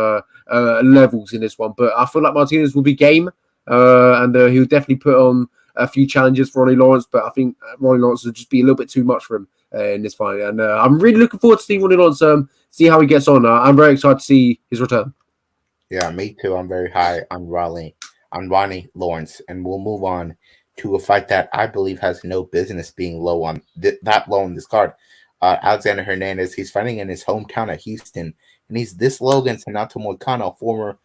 levels in this one. But I feel like Martinez will be game, and he'll definitely put on a few challenges for Ronnie Lawrence. But I think Ronnie Lawrence will just be a little bit too much for him in this fight. And I'm really looking forward to seeing Ronnie Lawrence see how he gets on. I'm very excited to see his return. Yeah, me too. I'm very high on Ronnie Lawrence, and we'll move on to a fight that I believe has no business being low on that low on this card. Alexander Hernandez, he's fighting in his hometown of Houston, and he's this low against Renato Moicano, former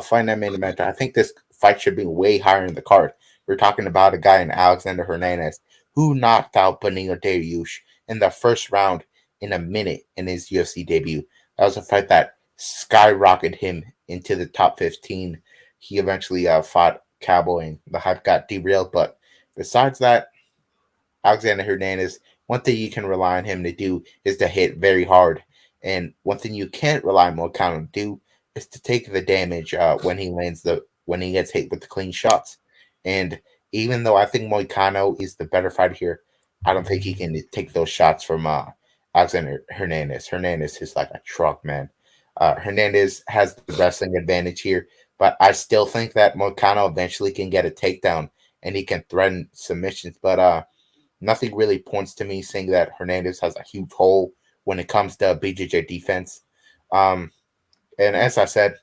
fight night main event. I think this fight should be way higher in the card. We're talking about a guy in Alexander Hernandez who knocked out Benito Dariush in the first round in a minute in his UFC debut. That was a fight that skyrocketed him into the top 15. He eventually fought Cowboy, and the hype got derailed. But besides that, Alexander Hernandez, one thing you can rely on him to do is to hit very hard. And one thing you can't rely on Moicano to do is to take the damage when he gets hit with the clean shots. And even though I think Moicano is the better fighter here, I don't think he can take those shots from Alexander Hernandez. Hernandez is like a truck, man. Hernandez has the wrestling advantage here, but I still think that Moicano eventually can get a takedown and he can threaten submissions. But nothing really points to me saying that Hernandez has a huge hole when it comes to BJJ defense. And as I said,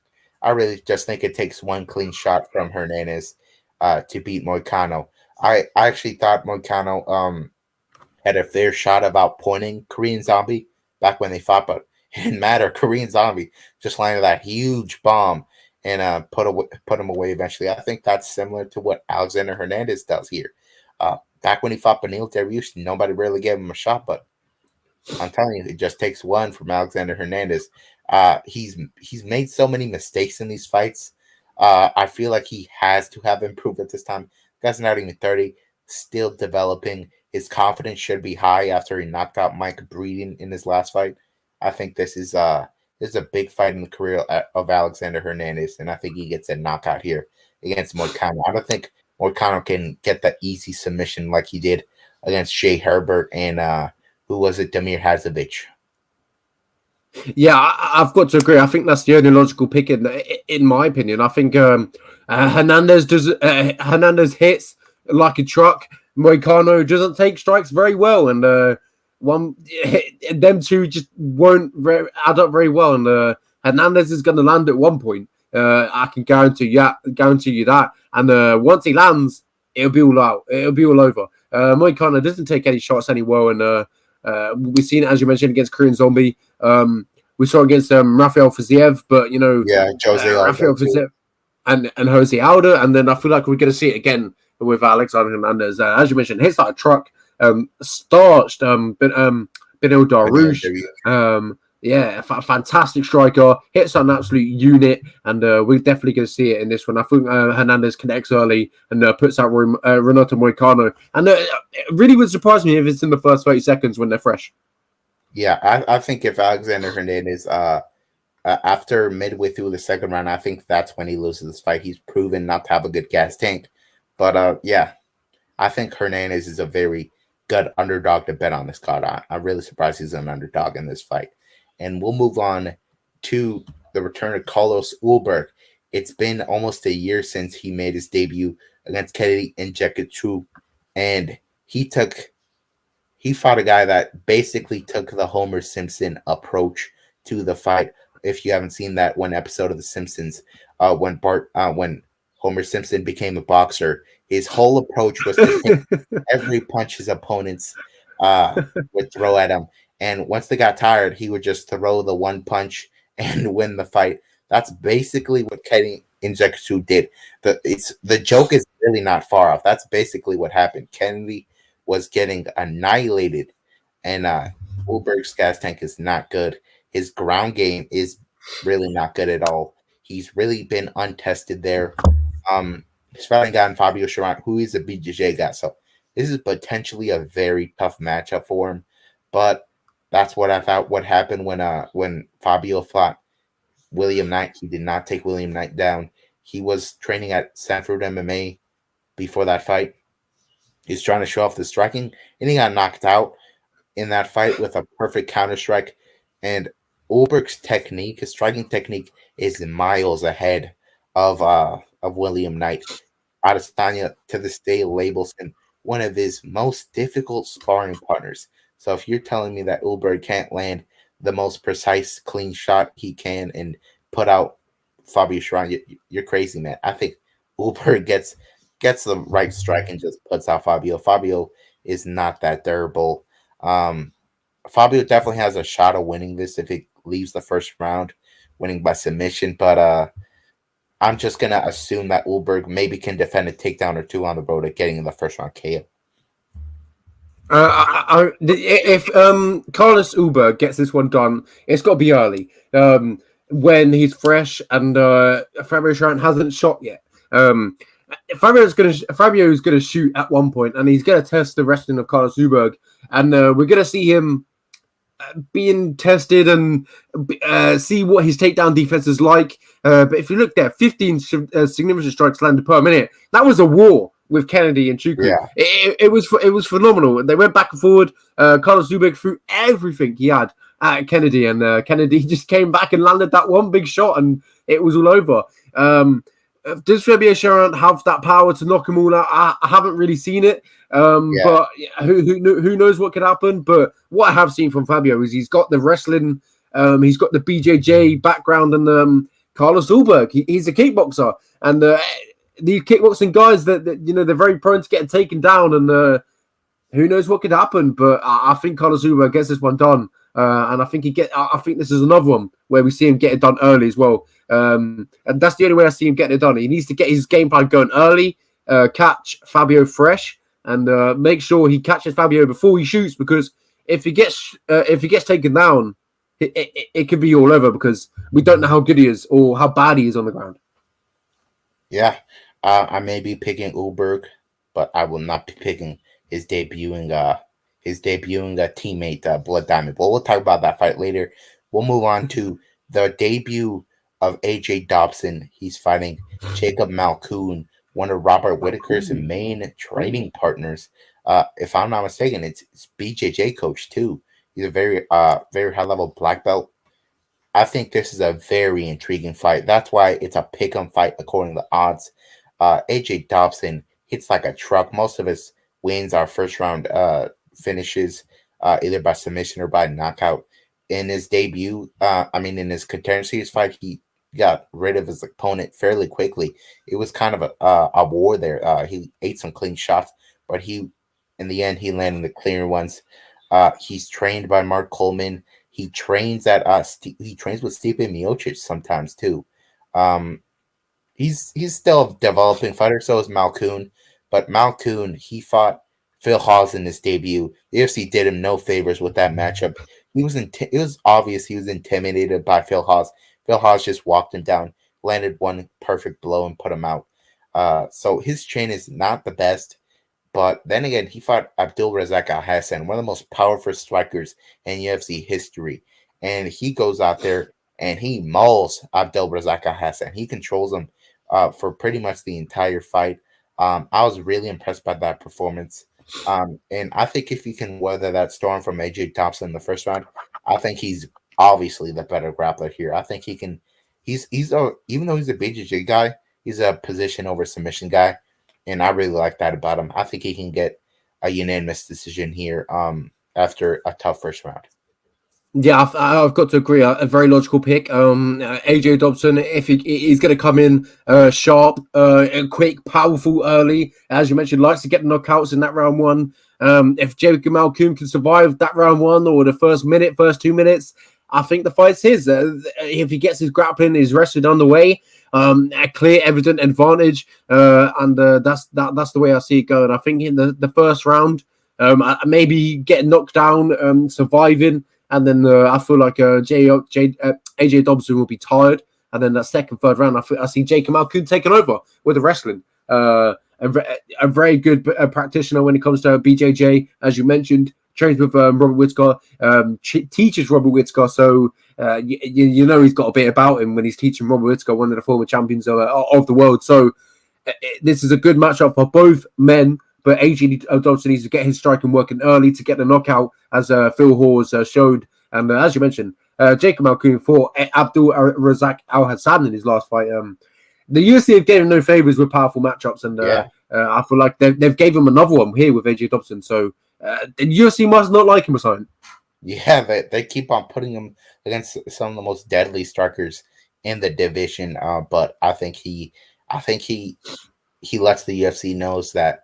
I really just think it takes one clean shot from Hernandez to beat Moicano. I actually thought Moicano had a fair shot of outpointing Korean Zombie back when they fought, but it didn't matter. Korean Zombie just landed that huge bomb and put him away eventually. I think that's similar to what Alexander Hernandez does here. Back when he fought Benito Dariush, nobody really gave him a shot, but I'm telling you, it just takes one from Alexander Hernandez. He's made so many mistakes in these fights. I feel like he has to have improved at this time. The guy's not even 30, still developing. His confidence should be high after he knocked out Mike Breeden in his last fight. I think this is a big fight in the career of Alexander Hernandez, and I think he gets a knockout here against Moicano. I don't think Moicano can get that easy submission like he did against Shea Herbert and who was it, Damir Hazovic. Yeah, I've got to agree. I think that's the only logical pick in my opinion. I think Hernandez hits like a truck. Moicano doesn't take strikes very well, and them two just won't add up very well. And Hernandez is going to land at one point. I can guarantee you that. And once he lands, it'll be all out. It'll be all over. Moicano doesn't take any shots any well, and we've seen it, as you mentioned, against Korean Zombie. We saw it against Rafael Fiziev, but Jose Rafael Fiziev and Jose Aldo, and then I feel like we're going to see it again with Alexander Hernandez. As you mentioned, hits like a truck, starched Benil Dariush. Fantastic striker, hits an absolute unit, and we're definitely going to see it in this one. I think Hernandez connects early and puts out Renato Moicano, and it really would surprise me if it's in the first 30 seconds when they're fresh. Yeah, I think if Alexander Hernandez, after midway through the second round, I think that's when he loses this fight. He's proven not to have a good gas tank. But I think Hernandez is a very good underdog to bet on this card. I'm really surprised he's an underdog in this fight. And we'll move on to the return of Carlos Ulberg. It's been almost a year since he made his debut against Kennedy Nzechukwu, and he fought a guy that basically took the Homer Simpson approach to the fight. If you haven't seen that one episode of The Simpsons, when Homer Simpson became a boxer, his whole approach was to take every punch his opponents would throw at him. And once they got tired, he would just throw the one punch and win the fight. That's basically what Kenny Nzechukwu did. The joke is really not far off. That's basically what happened. Kennedy was getting annihilated, and Ulberg's gas tank is not good. His ground game is really not good at all. He's really been untested there. He's finally gotten Fabio Charant, who is a BJJ guy. So this is potentially a very tough matchup for him. But that's what I thought what happened when Fabio fought William Knight. He did not take William Knight down. He was training at Sanford MMA before that fight. He's trying to show off the striking, and he got knocked out in that fight with a perfect counter strike. And Ulberg's technique, his striking technique, is miles ahead of William Knight. Adesanya to this day labels him one of his most difficult sparring partners. So if you're telling me that Ulberg can't land the most precise, clean shot he can and put out Fabio Charant, you're crazy, man. I think Ulberg gets the right strike and just puts out Fabio. Fabio is not that durable. Fabio definitely has a shot of winning this if it leaves the first round, winning by submission. But I'm just gonna assume that Ulberg maybe can defend a takedown or two on the road at getting in the first round KO. If Carlos Ulberg gets this one done, it's got to be early, when he's fresh and Fabio Charant hasn't shot yet. Fabio is gonna shoot at one point, and he's gonna test the wrestling of Carlos Ulberg, and we're gonna see him being tested and see what his takedown defense is like. But if you look there, 15 significant strikes landed per minute. That was a war with Kennedy and Chukwu. Yeah. It was phenomenal. They went back and forward. Carlos Ulberg threw everything he had at Kennedy, and Kennedy just came back and landed that one big shot, and it was all over. Does Fabio Charant have that power to knock him all out? I haven't really seen it, but who knows what could happen? But what I have seen from Fabio is he's got the wrestling, he's got the BJJ background, and Carlos Ulberg, he's a kickboxer, and these kickboxing guys that they're very prone to getting taken down, and who knows what could happen? But I think Carlos Silva gets this one done, and I think I think this is another one where we see him get it done early as well. And that's the only way I see him getting it done. He needs to get his game plan going early, catch Fabio fresh, and make sure he catches Fabio before he shoots. Because if he gets taken down, it could be all over, because we don't know how good he is or how bad he is on the ground. Yeah, I may be picking Ulberg, but I will not be picking his debuting teammate Blood Diamond. But we'll talk about that fight later. We'll move on to the debut of AJ Dobson. He's fighting Jacob Malkoun, one of Robert Whittaker's main training partners. If I'm not mistaken, it's BJJ coach too. He's a very high level black belt. I think this is a very intriguing fight. That's why it's a pick'em fight according to the odds. AJ Dobson hits like a truck. Most of his wins are first round finishes, either by submission or by knockout. In his debut, in his contender series fight, he got rid of his opponent fairly quickly. It was kind of a war there. He ate some clean shots, but in the end, he landed the cleaner ones. He's trained by Mark Coleman. He trains with Stipe Miocic sometimes too. He's still a developing fighter. So is Malkoun. But Malkoun, he fought Phil Hawes in his debut. The UFC did him no favors with that matchup. It was obvious he was intimidated by Phil Hawes. Phil Hawes just walked him down, landed one perfect blow, and put him out. So his chain is not the best. But then again, he fought Abdul Razak Al-Hassan, one of the most powerful strikers in UFC history. And he goes out there and he mauls Abdul Razak Al-Hassan. He controls him for pretty much the entire fight. I was really impressed by that performance. And I think if he can weather that storm from AJ Dobson in the first round, I think he's obviously the better grappler here. I think he can. Even though he's a BJJ guy, he's a position over submission guy. And I really like that about him. I think he can get a unanimous decision here after a tough first round. Yeah, I've got to agree. A very logical pick. AJ Dobson, if he's going to come in sharp, and quick, powerful early, as you mentioned, likes to get knockouts in that round one. If Jacob Malkoon can survive that round one or the first 2 minutes, I think the fight's his. If he gets his grappling, his wrestling on the way, a clear, evident advantage, and that's the way I see it going. I think in the first round, maybe getting knocked down, surviving. And then I feel like AJ Dobson will be tired. And then that second, third round, I see Jacob Malkoon taking over with the wrestling. A very good practitioner when it comes to BJJ, as you mentioned. Trains with Robert Whittaker, teaches Robert Whittaker. So you know he's got a bit about him when he's teaching Robert Whittaker, one of the former champions of the world. So this is a good matchup for both men. But AJ Dobson needs to get his striking working early to get the knockout, as Phil Hawes showed. And as you mentioned, Jacob Malkoon fought Abdul Razak Al Hassan in his last fight. The UFC have given no favors with powerful matchups, and I feel like they've gave him another one here with AJ Dobson. So the UFC must not like him or something. Yeah, they keep on putting him against some of the most deadly strikers in the division. But I think he lets the UFC knows that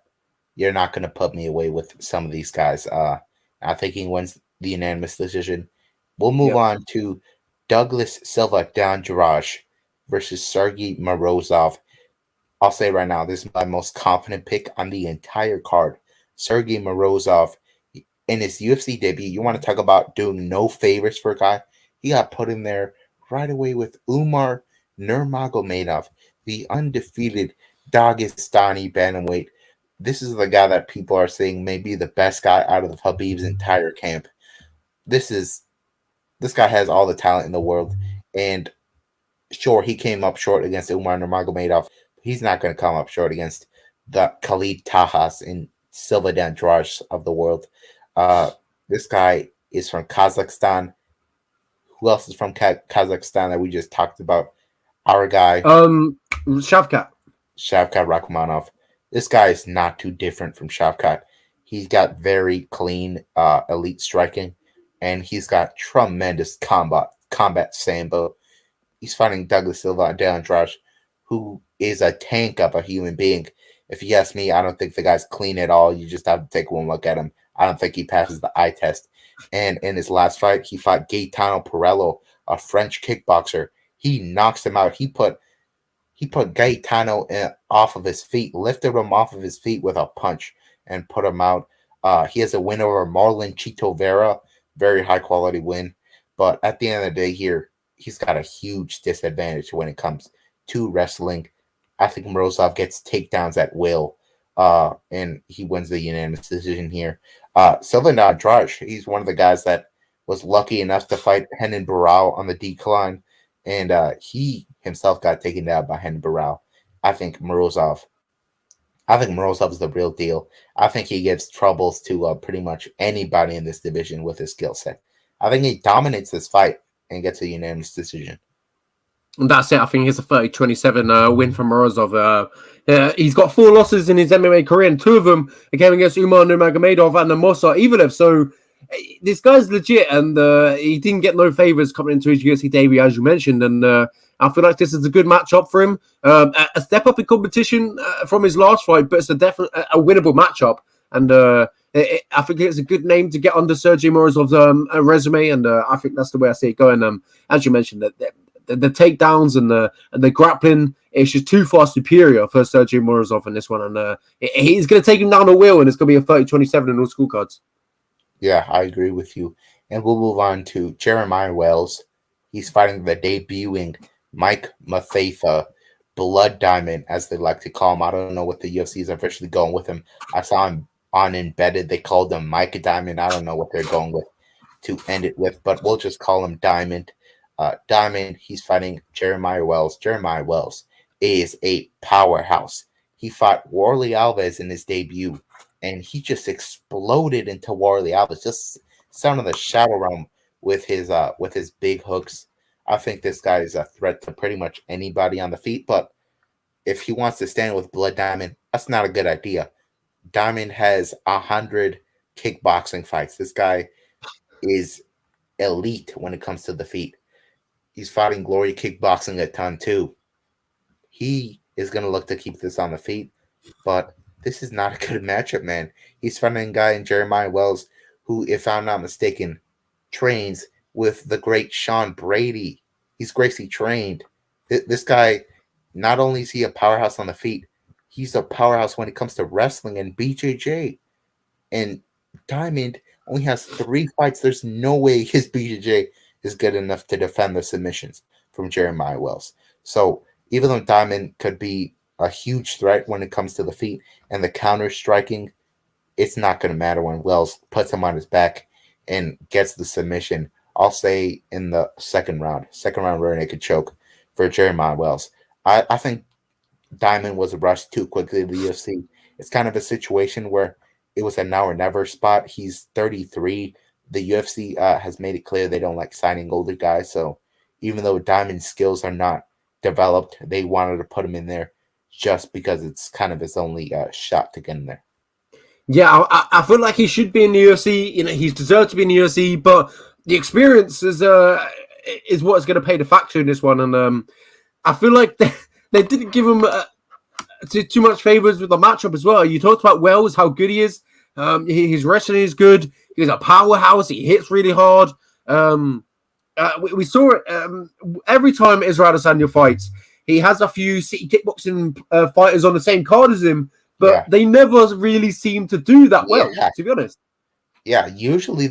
you're not going to put me away with some of these guys. I think he wins the unanimous decision. We'll move on to Douglas Silva Danjaraj versus Sergey Morozov. I'll say right now, this is my most confident pick on the entire card. Sergey Morozov, in his UFC debut, you want to talk about doing no favors for a guy? He got put in there right away with Umar Nurmagomedov, the undefeated Dagestani bantamweight. This is the guy that people are saying may be the best guy out of Habib's entire camp. This guy has all the talent in the world, and sure, he came up short against Umar Nurmagomedov. He's not going to come up short against the Khalid Tajas and Silva Dandraj of the world. This guy is from Kazakhstan. Who else is from Kazakhstan that we just talked about? Our guy, Shavkat Rakhmonov. This guy is not too different from Shavkat. He's got very clean, elite striking, and he's got tremendous combat sambo. He's fighting Douglas Silva Dandraj, who is a tank of a human being. If you ask me, I don't think the guy's clean at all. You just have to take one look at him. I don't think he passes the eye test. And in his last fight, he fought Gaetano Perello, a French kickboxer. He knocks him out. He put Gaetano off of his feet, lifted him off of his feet with a punch, and put him out. He has a win over Marlon Chito Vera, very high quality win. But at the end of the day here, he's got a huge disadvantage when it comes to wrestling. I think Morozov gets takedowns at will, and he wins the unanimous decision here. Silva Andrade, he's one of the guys that was lucky enough to fight Renan Barao on the decline, and he himself got taken down by Renan Barao. I think Morozov is the real deal. I think he gives troubles to pretty much anybody in this division with his skill set. I think he dominates this fight and gets a unanimous decision. And that's it. I think it's a 30-27 win from Morozov. He's got 4 losses in his MMA career, and 2 of them came against Umar Nurmagomedov and Mosa Ivlev. So this guy's legit, and he didn't get no favors coming into his UFC debut, as you mentioned. And I feel like this is a good matchup for him. A step up in competition from his last fight, but it's a winnable matchup. And I think it's a good name to get under Sergey Morozov's resume, and I think that's the way I see it going. As you mentioned, the takedowns and the grappling, it's just too far superior for Sergey Morozov in this one. And he's going to take him down a wheel, and it's going to be a 30-27 in all scorecards. Yeah, I agree with you. And we'll move on to Jeremiah Wells. He's fighting the debuting Mike Mathetha, Blood Diamond, as they like to call him. I don't know what the UFC is officially going with him. I saw him on Embedded. They called him Mike Diamond. I don't know what they're going with to end it with, but we'll just call him Diamond. Diamond, he's fighting Jeremiah Wells. Jeremiah Wells is a powerhouse. He fought Warley Alves in his debut, and he just exploded into Warley Alves. Just sound of the shadow realm with his big hooks. I think this guy is a threat to pretty much anybody on the feet, but if he wants to stand with Blood Diamond, that's not a good idea. Diamond has 100 kickboxing fights. This guy is elite when it comes to the feet. He's fighting Glory Kickboxing a ton too. He is going to look to keep this on the feet, but this is not a good matchup, man. He's fighting a guy in Jeremiah Wells who, if I'm not mistaken, trains with the great Sean Brady. He's Gracie trained. This guy, not only is he a powerhouse on the feet, he's a powerhouse when it comes to wrestling and BJJ. And Diamond only has 3 fights. There's no way his BJJ is good enough to defend the submissions from Jeremiah Wells. So even though Diamond could be a huge threat when it comes to the feet and the counter striking, it's not going to matter when Wells puts him on his back and gets the submission. I'll say in the second round rear naked choke for Jeremiah Wells. I think Diamond was rushed too quickly to the UFC. It's kind of a situation where it was a now or never spot. He's 33. The UFC has made it clear they don't like signing older guys. So even though Diamond's skills are not developed, they wanted to put him in there just because it's kind of his only shot to get in there. Yeah, I feel like he should be in the UFC. You know, he's deserved to be in the UFC, but the experience is what's going to pay the factor in this one. And I feel like they didn't give him too much favors with the matchup as well. You talked about Wells, how good he is. His wrestling is good. He's a powerhouse. He hits really hard. We saw it every time Israel Adesanya fights. He has a few city kickboxing fighters on the same card as him, but they never really seem to do that well, to be honest. Yeah, usually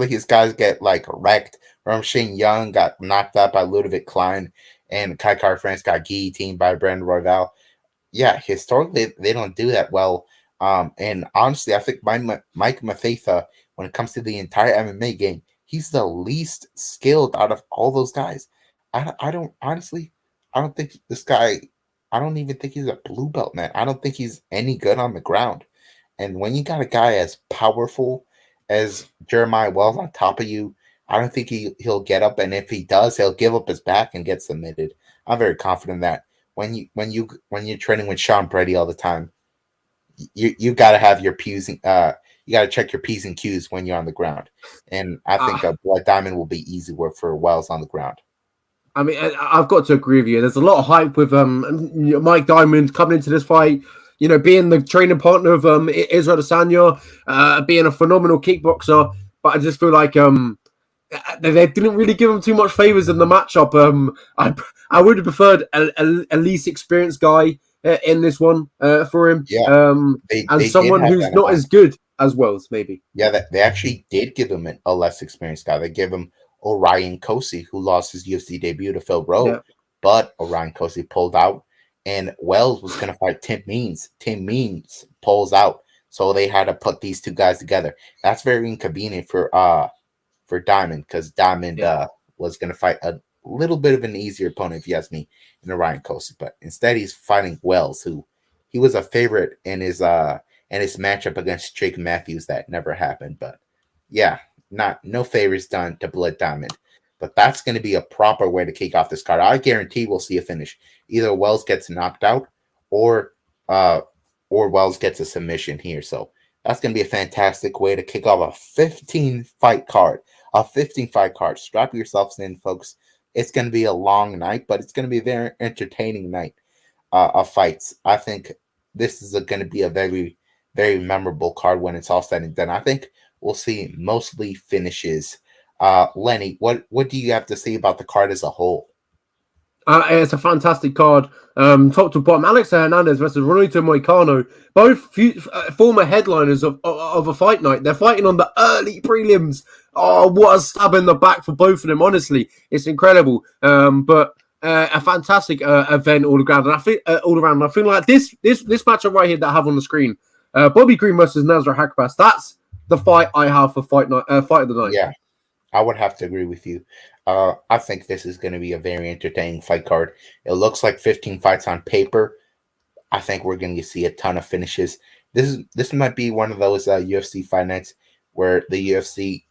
his guys get like wrecked. Shane Young got knocked out by Ludovic Klein, and Kai Car France got guillotined by Brandon Royval. Yeah, historically they don't do that well. And honestly, I think Mike Mathetha, when it comes to the entire MMA game, he's the least skilled out of all those guys. I don't think this guy. I don't even think he's a blue belt, man. I don't think he's any good on the ground. And when you got a guy as powerful as Jeremiah Wells on top of you, I don't think he'll get up. And if he does, he'll give up his back and get submitted. I'm very confident that when you're training with Sean Brady all the time, you got to have your P's. You got to check your P's and Q's when you're on the ground. And I think a Blood Diamond will be easy work for Wells on the ground. I mean, I've got to agree with you. There's a lot of hype with Mike Diamond coming into this fight. You know, being the training partner of Israel Adesanya, being a phenomenal kickboxer. But I just feel like they didn't really give him too much favors in the matchup. I would have preferred a least experienced guy in this one for him. Yeah, and someone who's not as good as Wells, maybe. Yeah, they actually did give him a less experienced guy. They gave him Orion Cosey, who lost his UFC debut to Phil Rowe, but Orion Cosey pulled out, and Wells was going to fight Tim Means. Tim Means pulls out, so they had to put these two guys together. That's very inconvenient for Diamond, because Diamond was going to fight a little bit of an easier opponent, if you ask me, in Orion Cosey, but instead he's fighting Wells, who he was a favorite in his matchup against Jake Matthews that never happened. But yeah. No favors done to Blood Diamond, but that's going to be a proper way to kick off this card. I guarantee we'll see a finish. Either Wells gets knocked out, or Wells gets a submission here. So that's going to be a fantastic way to kick off a 15 fight card. Strap yourselves in, folks. It's going to be a long night, but it's going to be a very entertaining night of fights. I think this is going to be a very, very memorable card when it's all said and done. I think we'll see mostly finishes. Lenny, what do you have to say about the card as a whole? It's a fantastic card. Top to bottom, Alex Hernandez versus Ronaldo Moicano, both former headliners of a fight night. They're fighting on the early prelims. Oh, what a stab in the back for both of them. Honestly, it's incredible. But a fantastic event all around. And I feel like this matchup right here that I have on the screen, Bobby Green versus Nasrat Haqparast. That's the fight I have for fight of the night. Yeah, I would have to agree with you. I think this is going to be a very entertaining fight card. It looks like 15 fights on paper. I think we're going to see a ton of finishes. This might be one of those UFC fight nights where the UFC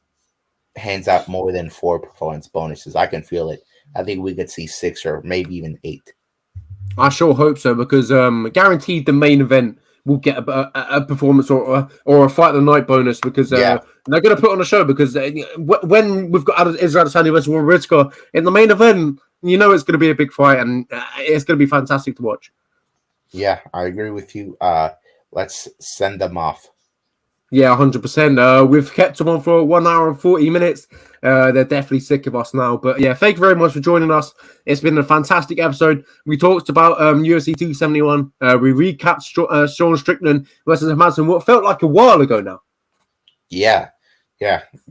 hands out more than 4 performance bonuses. I can feel it. I think we could see 6 or maybe even 8. I sure hope so, because guaranteed the main event will get a performance or a fight of the night bonus, because And they're going to put on a show because when we've got Israel Adesanya versus Whittaker in the main event, you know it's going to be a big fight and it's going to be fantastic to watch. Yeah, I agree with you. Let's send them off. Yeah, 100%. We've kept them on for 1 hour and 40 minutes. They're definitely sick of us now. But yeah, thank you very much for joining us. It's been a fantastic episode. We talked about UFC 271. We recapped Sean Strickland versus Hermansen, what felt like a while ago now. Yeah.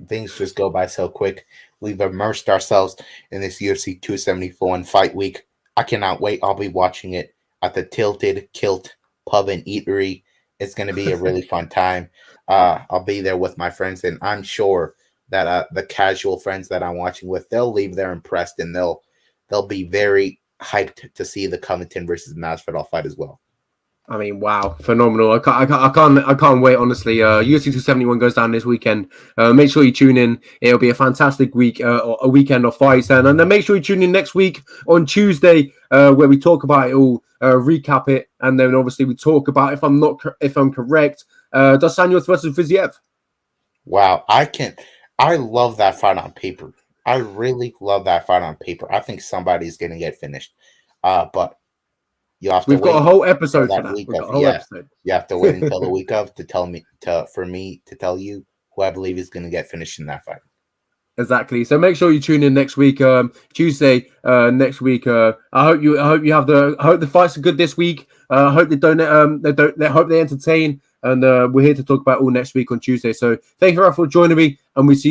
Things just go by so quick. We've immersed ourselves in this UFC 274 fight week. I cannot wait. I'll be watching it at the Tilted Kilt Pub and Eatery. It's going to be a really fun time. I'll be there with my friends, and I'm sure that the casual friends that I'm watching with, they'll leave there impressed, and they'll be very hyped to see the Covington versus Masvidal fight as well. I mean, wow, phenomenal! I can't wait. Honestly, UFC 271 goes down this weekend. Make sure you tune in. It'll be a fantastic week, a weekend of fights, and then make sure you tune in next week on Tuesday, where we talk about it all, recap it, and then obviously we talk about if I'm correct, Dos Anjos versus Viziev. Wow, I love that fight on paper. I really love that fight on paper. I think somebody's gonna get finished, but. We've got a whole episode for that. We've got a whole episode. You have to wait until the week of for me to tell you who I believe is going to get finished in that fight. Exactly. So make sure you tune in next week, Tuesday. Next week. I hope the fights are good this week. I hope they don't. They hope they entertain. And we're here to talk about all next week on Tuesday. So thank you very much for joining me, and we see you